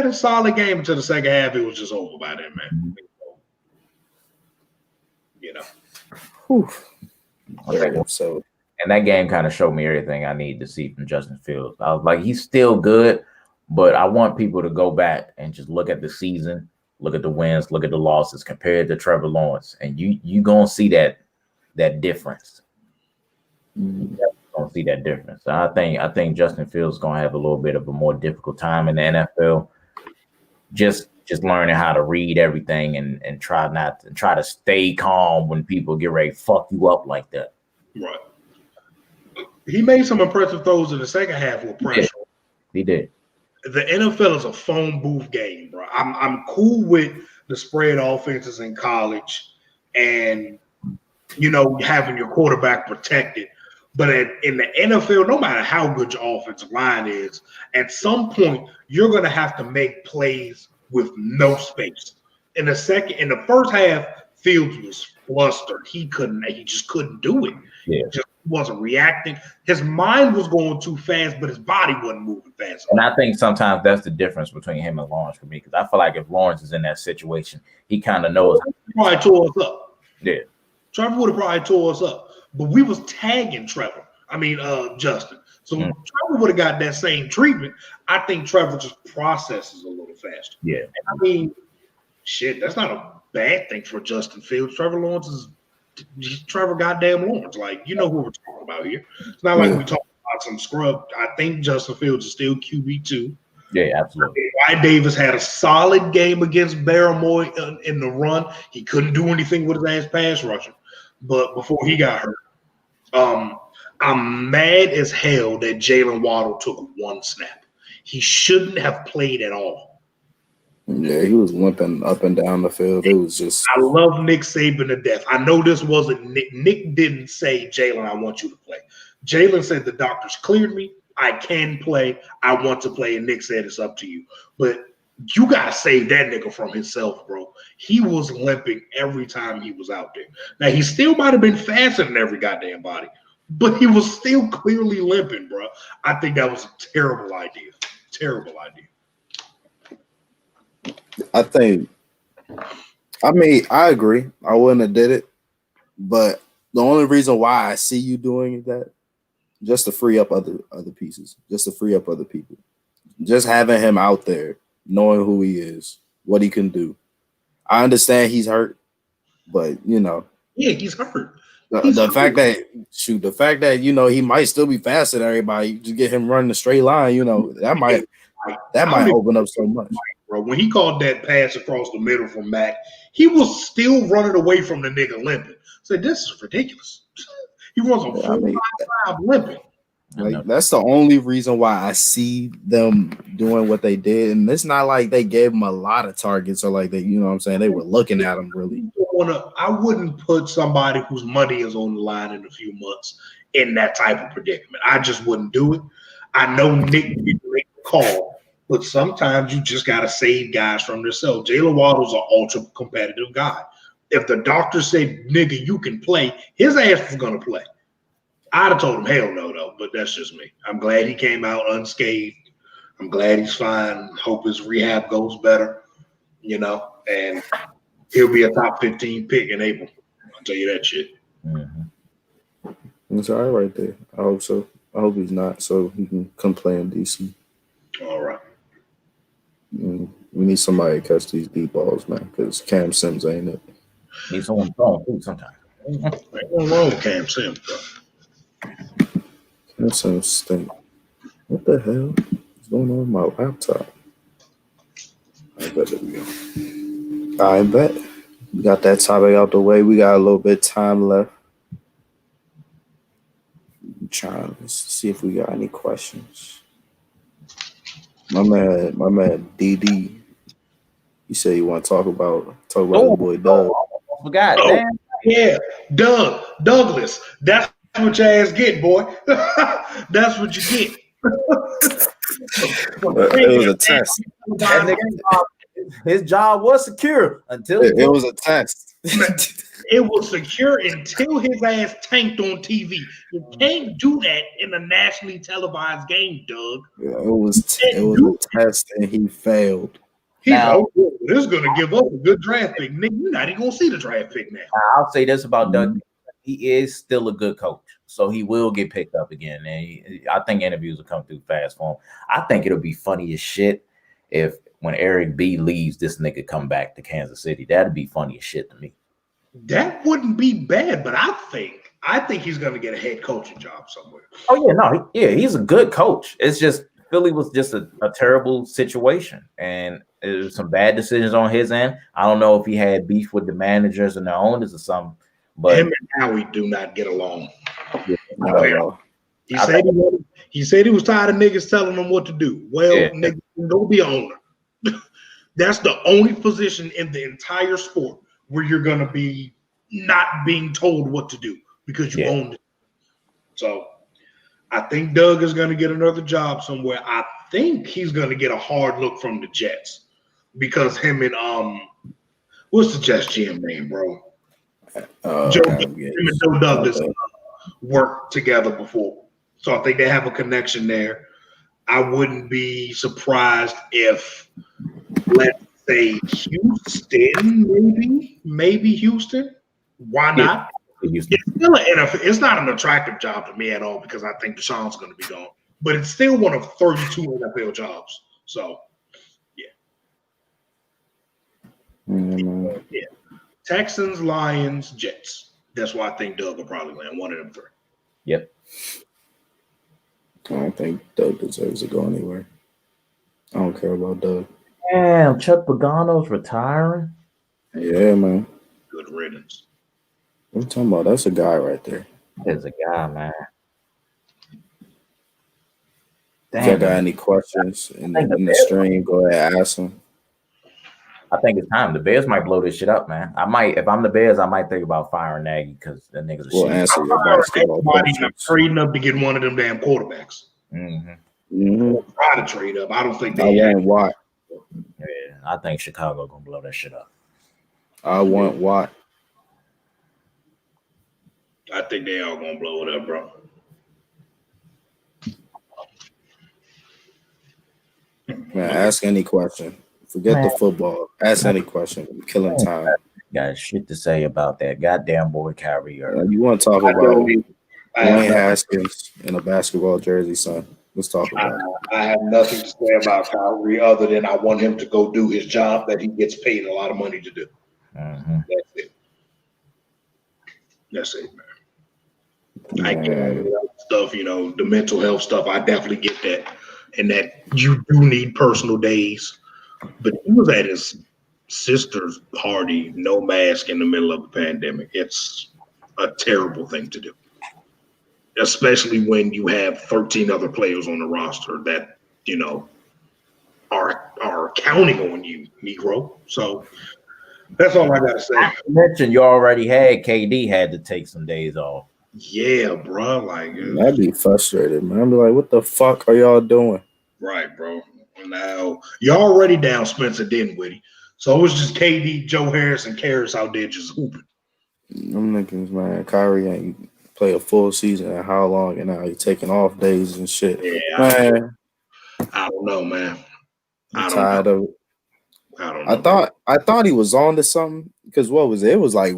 a solid game until the second half. It was just over by then, man. So, and that game kind of showed me everything I need to see from Justin Fields. I was like, he's still good, but I want people to go back and just look at the season, look at the wins, look at the losses compared to Trevor Lawrence, and you gonna see that difference. Gonna see that difference. I think Justin Fields is gonna have a little bit of a more difficult time in the NFL. Just learning how to read everything and try to stay calm when people get ready to fuck you up like that. Right. He made some impressive throws in the second half with pressure. He did. The NFL is a phone booth game, bro. I'm cool with the spread offenses in college and having your quarterback protected. But in the NFL, no matter how good your offensive line is, at some point you're going to have to make plays with no space. In the first half, Fields was flustered. He just couldn't do it. Yeah. He just wasn't reacting. His mind was going too fast, but his body wasn't moving fast. And I think sometimes that's the difference between him and Lawrence for me, because I feel like if Lawrence is in that situation, he kind of knows. He probably tore us up. Yeah. Trevor would have probably tore us up. But we was tagging Justin. So Trevor would have got that same treatment. I think Trevor just processes a little faster. Yeah. And I mean, shit, that's not a bad thing for Justin Fields. Trevor Lawrence is Trevor goddamn Lawrence. Like, who we're talking about here. It's not like we talking about some scrub. I think Justin Fields is still QB2. Yeah, absolutely. Wyatt Davis had a solid game against Barrymore in the run. He couldn't do anything with his ass pass rushing. But before he got hurt. Um, I'm mad as hell that Jalen Waddle took one snap. He shouldn't have played at all. Yeah, he was limping up and down the field. It was just I love Nick Saban to death. I know this wasn't Nick. Nick didn't say, Jalen, I want you to play. Jalen said, the doctors cleared me. I can play. I want to play. And Nick said, it's up to you. But you got to save that nigga from himself, bro. He was limping every time he was out there. Now, he still might have been faster than every goddamn body, but he was still clearly limping, bro. I think that was a terrible idea. Terrible idea. I think I mean, I agree. I wouldn't have did it, but the only reason why I see you doing that, just to free up other pieces, just to free up other people, just having him out there, knowing who he is, what he can do. I understand he's hurt, but Yeah, he's hurt. the fact that he might still be faster than everybody, just get him running a straight line, that might open up so much. Bro, when he called that pass across the middle from Mac, he was still running away from the nigga limping. Said, this is ridiculous. He runs a 4.55 limping. Like that's the only reason why I see them doing what they did, and it's not like they gave him a lot of targets or like they, what I'm saying, they were looking at him really. I wouldn't put somebody whose money is on the line in a few months in that type of predicament. I just wouldn't do it. I know Nick didn't make the call, but sometimes you just got to save guys from themselves. Jalen Waddle's an ultra competitive guy. If the doctor said, nigga, you can play, his ass was going to play. I'd have told him, hell no, though, but that's just me. I'm glad he came out unscathed. I'm glad he's fine. Hope his rehab goes better, and he'll be a top 15 pick in April. I'll tell you that shit. Mm-hmm. It's all right there. I hope so. I hope he's not, so he can come play in DC. All right. We need somebody to catch these deep balls, man, because Cam Sims ain't it. He's on the phone too sometimes. Ain't nothing wrong with Cam Sims, bro. Cam Sims stink. What the hell is going on with my laptop? I bet there we go. I bet. We got that topic out the way. We got a little bit of time left. I'm trying to see if we got any questions. My man DD. He said you want to talk about the boy Doug. Forgot, damn. Yeah, Douglas. That's what your ass get, boy. That's what you get. It was a test. His job was secure until it was a test. It was secure until his ass tanked on TV. You can't do that in a nationally televised game, Doug. Yeah, it was a test, and he failed. This is going to give us a good draft pick. Nigga, you're not even going to see the draft pick now. I'll say this about Doug. He is still a good coach, so he will get picked up again. And I think interviews will come through fast for him. I think it'll be funny as shit if when Eric B leaves, this nigga come back to Kansas City. That'd be funny as shit to me. That wouldn't be bad, but I think he's going to get a head coaching job somewhere. Oh yeah, he's a good coach. It's just Philly was just a terrible situation, and it was some bad decisions on his end. I don't know if he had beef with the managers and the owners or something, but him and Howie do not get along. Yeah, he said he was tired of niggas telling him what to do. Well, niggas, go be an owner. That's the only position in the entire sport where you're going to be not being told what to do because you own it. So I think Doug is going to get another job somewhere. I think he's going to get a hard look from the Jets because him and what's the Jets GM name, bro? Joe Douglas worked together before. So I think they have a connection there. I wouldn't be surprised if, let's say, Houston, maybe Houston. Why not? It's still it's not an attractive job to me at all because I think Deshaun's going to be gone. But it's still one of 32 NFL jobs. So, yeah. Texans, Lions, Jets. That's why I think Doug will probably land one of them three. Yep. I don't think Doug deserves to go anywhere. I don't care about Doug. Damn, Chuck Pagano's retiring? Yeah, man. Good riddance. What are you talking about? That's a guy right there. There's a guy, man. If y'all Damn, got any questions I think the in the Bears. stream, go ahead ask them. I think it's time. The Bears might blow this shit up, man. I might, if I'm the Bears, I might think about firing Nagy because that nigga's a We'll shit. answer your basketball Everybody not questions. trading up to get one of them damn quarterbacks. Mm-hmm. Mm-hmm. Or try to trade up. I don't think I they have. want Watt. Yeah, I think Chicago gonna blow that shit up. I want Watt. I think they all gonna blow it up, bro. Man, ask any question. Forget Man, the football. Ask any question. I'm killing time. got shit to say about that goddamn boy Kyrie Irving. You want to talk I about don't. I have Dwayne nothing. Haskins in a basketball jersey, son? Let's talk I, about it. I have nothing to say about Kyrie other than I want him to go do his job that he gets paid a lot of money to do. Mm-hmm. That's it. That's it, man. I get all Man, the other stuff, the mental health stuff. I definitely get that, and that you do need personal days. But he was at his sister's party, no mask in the middle of a pandemic. It's a terrible thing to do, especially when you have 13 other players on the roster that are counting on you, Negro. So that's all I gotta say. You mentioned you already had KD had to take some days off. Yeah, bro. Like, I'd be frustrated, man. I'd be like, what the fuck are y'all doing? right, bro. Now you're already down Spencer Dinwiddie, so it was just KD, Joe Harris, and Karras out there just hooping. I'm thinking, man, Kyrie ain't play a full season and how long, and now he taking off days and shit. Yeah, Man, I don't know, man. I'm I don't tired know. of it. I don't know. I thought he was on to something because what was it? It was like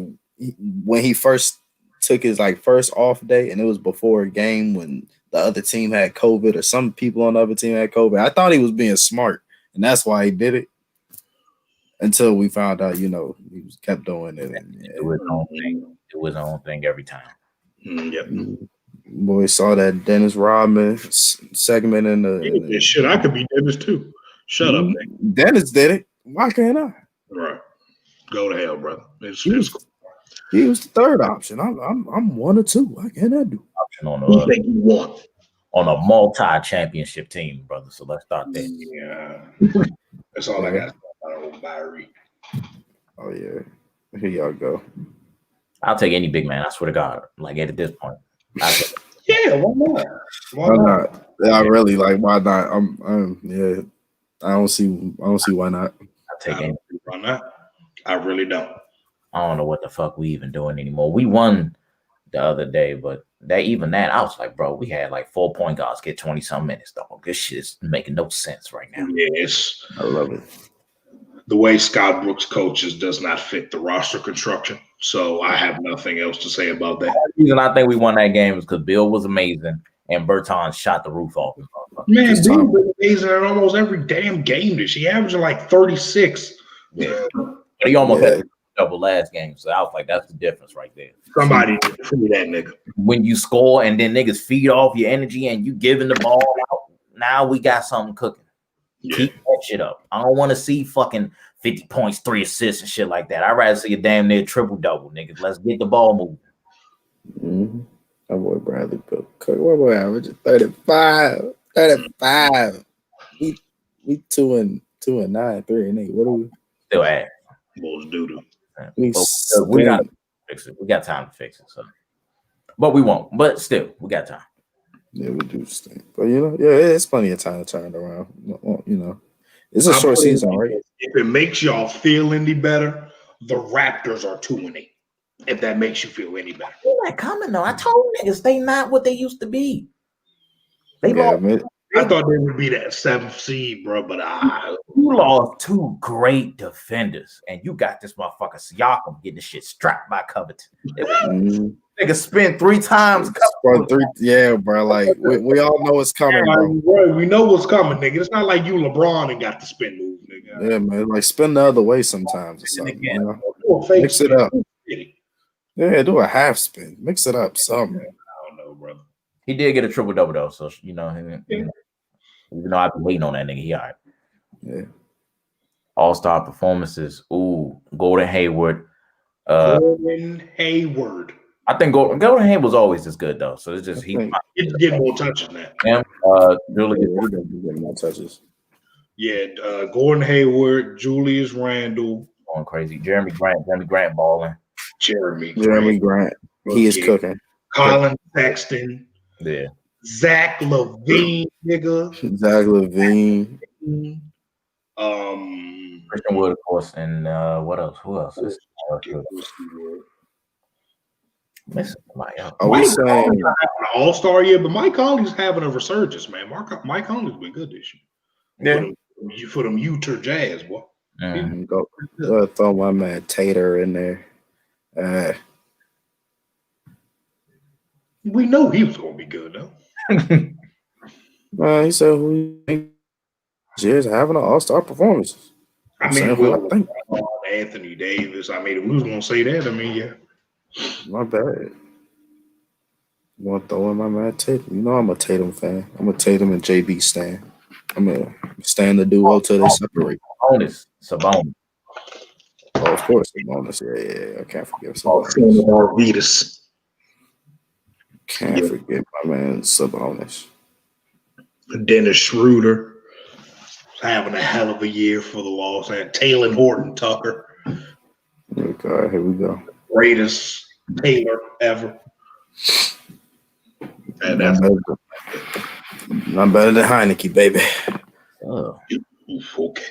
when he first took his like first off day, and it was before a game when the other team had COVID or some people on the other team had COVID. I thought he was being smart, and that's why he did it. Until we found out, he was kept doing it. And, Do his own thing. Do his own thing every time. Yep. Boy, saw that Dennis Rodman segment in the Shit, I could be Dennis too. Shut up, Nick. Dennis did it. Why can't I? Right. Go to hell, brother. It's cool. He was the third option. I'm one or two. Why can't I do? Option on Who think you won? on a multi-championship team, brother. So let's start there. Yeah. That's all I got to say about old Byrie. Oh yeah. Here y'all go. I'll take any big man. I swear to God. Like at this point, Yeah, why not? Why not? Yeah, I really like. Why not? Yeah. I don't see why not. I'll take any. Why not? I really don't. I don't know what the fuck we even doing anymore. We won the other day, but that I was like, bro, we had like 4 point guards get 20 some minutes, dog. This shit is making no sense right now. Yes. I love it. The way Scott Brooks coaches does not fit the roster construction. So I have nothing else to say about that. The reason I think we won that game is because Bill was amazing and Berton shot the roof off. Man, Bill was amazing in almost every damn game this year. He averaged like 36. Yeah. But he almost had a double last game. So I was like, that's the difference right there. Somebody free that nigga. When you score and then niggas feed off your energy and you giving the ball out, now we got something cooking. Yeah. Keep that shit up. I don't want to see fucking 50 points, 3 assists and shit like that. I'd rather see a damn near triple-double, niggas. Let's get the ball moving. Mm-hmm. My boy Bradley Cook. My boy averaging 35. 35. We 2-9, 3-8. What are we? Still ass. Bulls doo-doo. We got to fix it. We got time to fix it. So. But we won't. But still, we got time. Yeah, we do stink. But, it's plenty of time to turn it around. It's a short season, right? If it makes y'all feel any better, the Raptors are 2-8. If that makes you feel any better. They're not coming, though. I told niggas they not what they used to be. They lost. I thought they would be that 7th seed, bro, but you lost 2 great defenders, and you got this motherfucker Siakam getting the shit strapped by Covington. Nigga spent 3 times. Yeah, bro. Like we all know it's coming, bro. We know what's coming, nigga. It's not like you LeBron and got the spin move, nigga. Yeah, man. Like spin the other way sometimes or something. Mix it up. Yeah, do a half spin. Mix it up, something. I don't know, brother. He did get a triple-double though, so even though I've been waiting on that nigga, he all right. Yeah. All-star performances. Ooh, Gordon Hayward. Gordon Hayward. I think Golden Hayward was always this good though. So it's just I think He's getting more touches now. him. yeah, Julius he doesn't get more touches. Yeah, Gordon Hayward, Julius Randle, going crazy. Jeremy Grant balling. Jeremy Jeremy Grant, he is cooking. Colin Sexton, Yeah. Zach LaVine, nigga. Zach LaVine. Christian Wood, of course, and what else? Who else? Is missing somebody else. Are we saying an all-star year? But Mike Conley's having a resurgence, man. Mike Conley's been good this year. Yeah. For them Utah Jazz, boy. go throw my man Tater in there? We know he was going to be good, though. He said who is having an all-star performance. I mean, Anthony Davis. I mean, if we was going to say that, I mean, yeah. My bad. You want to throw in my man Tatum? You know I'm a Tatum fan. I'm a Tatum and JB stan. I'm going to stand the duo till they separate. Sabonis. Oh, of course, Sabonis. Yeah. I can't forget Sabonis. Can't forget my man Sabonis. Dennis Schroeder having a hell of a year for the Los Angeles. Taylor Horton Tucker. Okay, here we go. Greatest Taylor ever. And that's not better than Heineke, baby. Oh. Okay.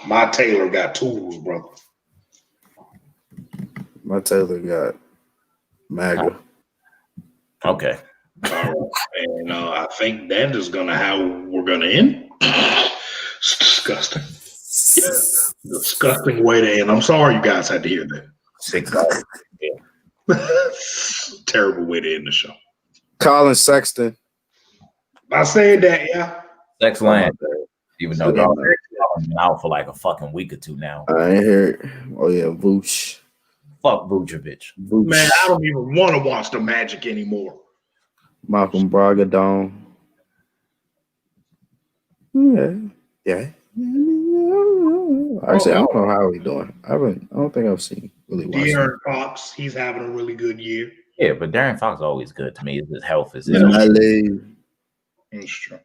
My Taylor got tools, brother. My Taylor got MAGA. Okay. All right. And I think that is gonna how we're gonna end. It's disgusting. Disgusting way to end. I'm sorry you guys had to hear that. 6 hours. Terrible way to end the show. Colin Sexton. I said that, yeah. Sex land. Even though y'all been out for like a fucking week or two now. I ain't heard. Oh yeah, Vooch. Fuck Vucevic. Man, I don't even want to watch the Magic anymore. Malcolm Brogdon. Yeah. Actually, I don't know how he's doing. I don't think I've seen really watched De'Aaron Fox, he's having a really good year. Yeah, but Darren Fox is always good to me. His health is That's true.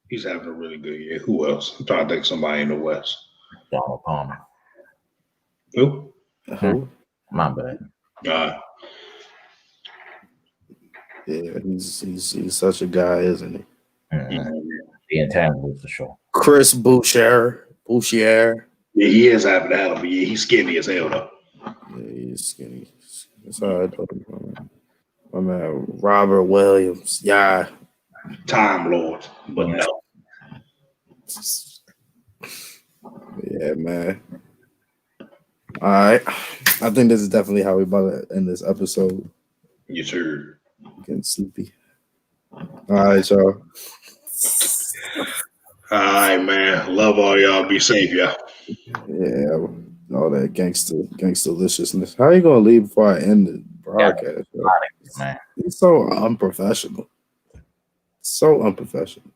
He's having a really good year. Who else? I'm trying to think of somebody in the West. Donald Palmer. Who? My bad. Yeah, he's such a guy, isn't he? The intangibles for sure. Chris Boucher. Yeah, he is having a hell of a year. He's skinny as hell, though. Yeah, he's skinny. That's how I told him. My man, Robert Williams. Yeah. Time Lord, but no. Yeah, man. All right. I think this is definitely how we about to end this episode. Yes, sir. Getting sleepy. All right, y'all. All right, man. Love all y'all. Be safe, y'all. Yeah, all that gangster-liciousness. How you gonna leave before I end the broadcast? Man. He's so unprofessional. So unprofessional.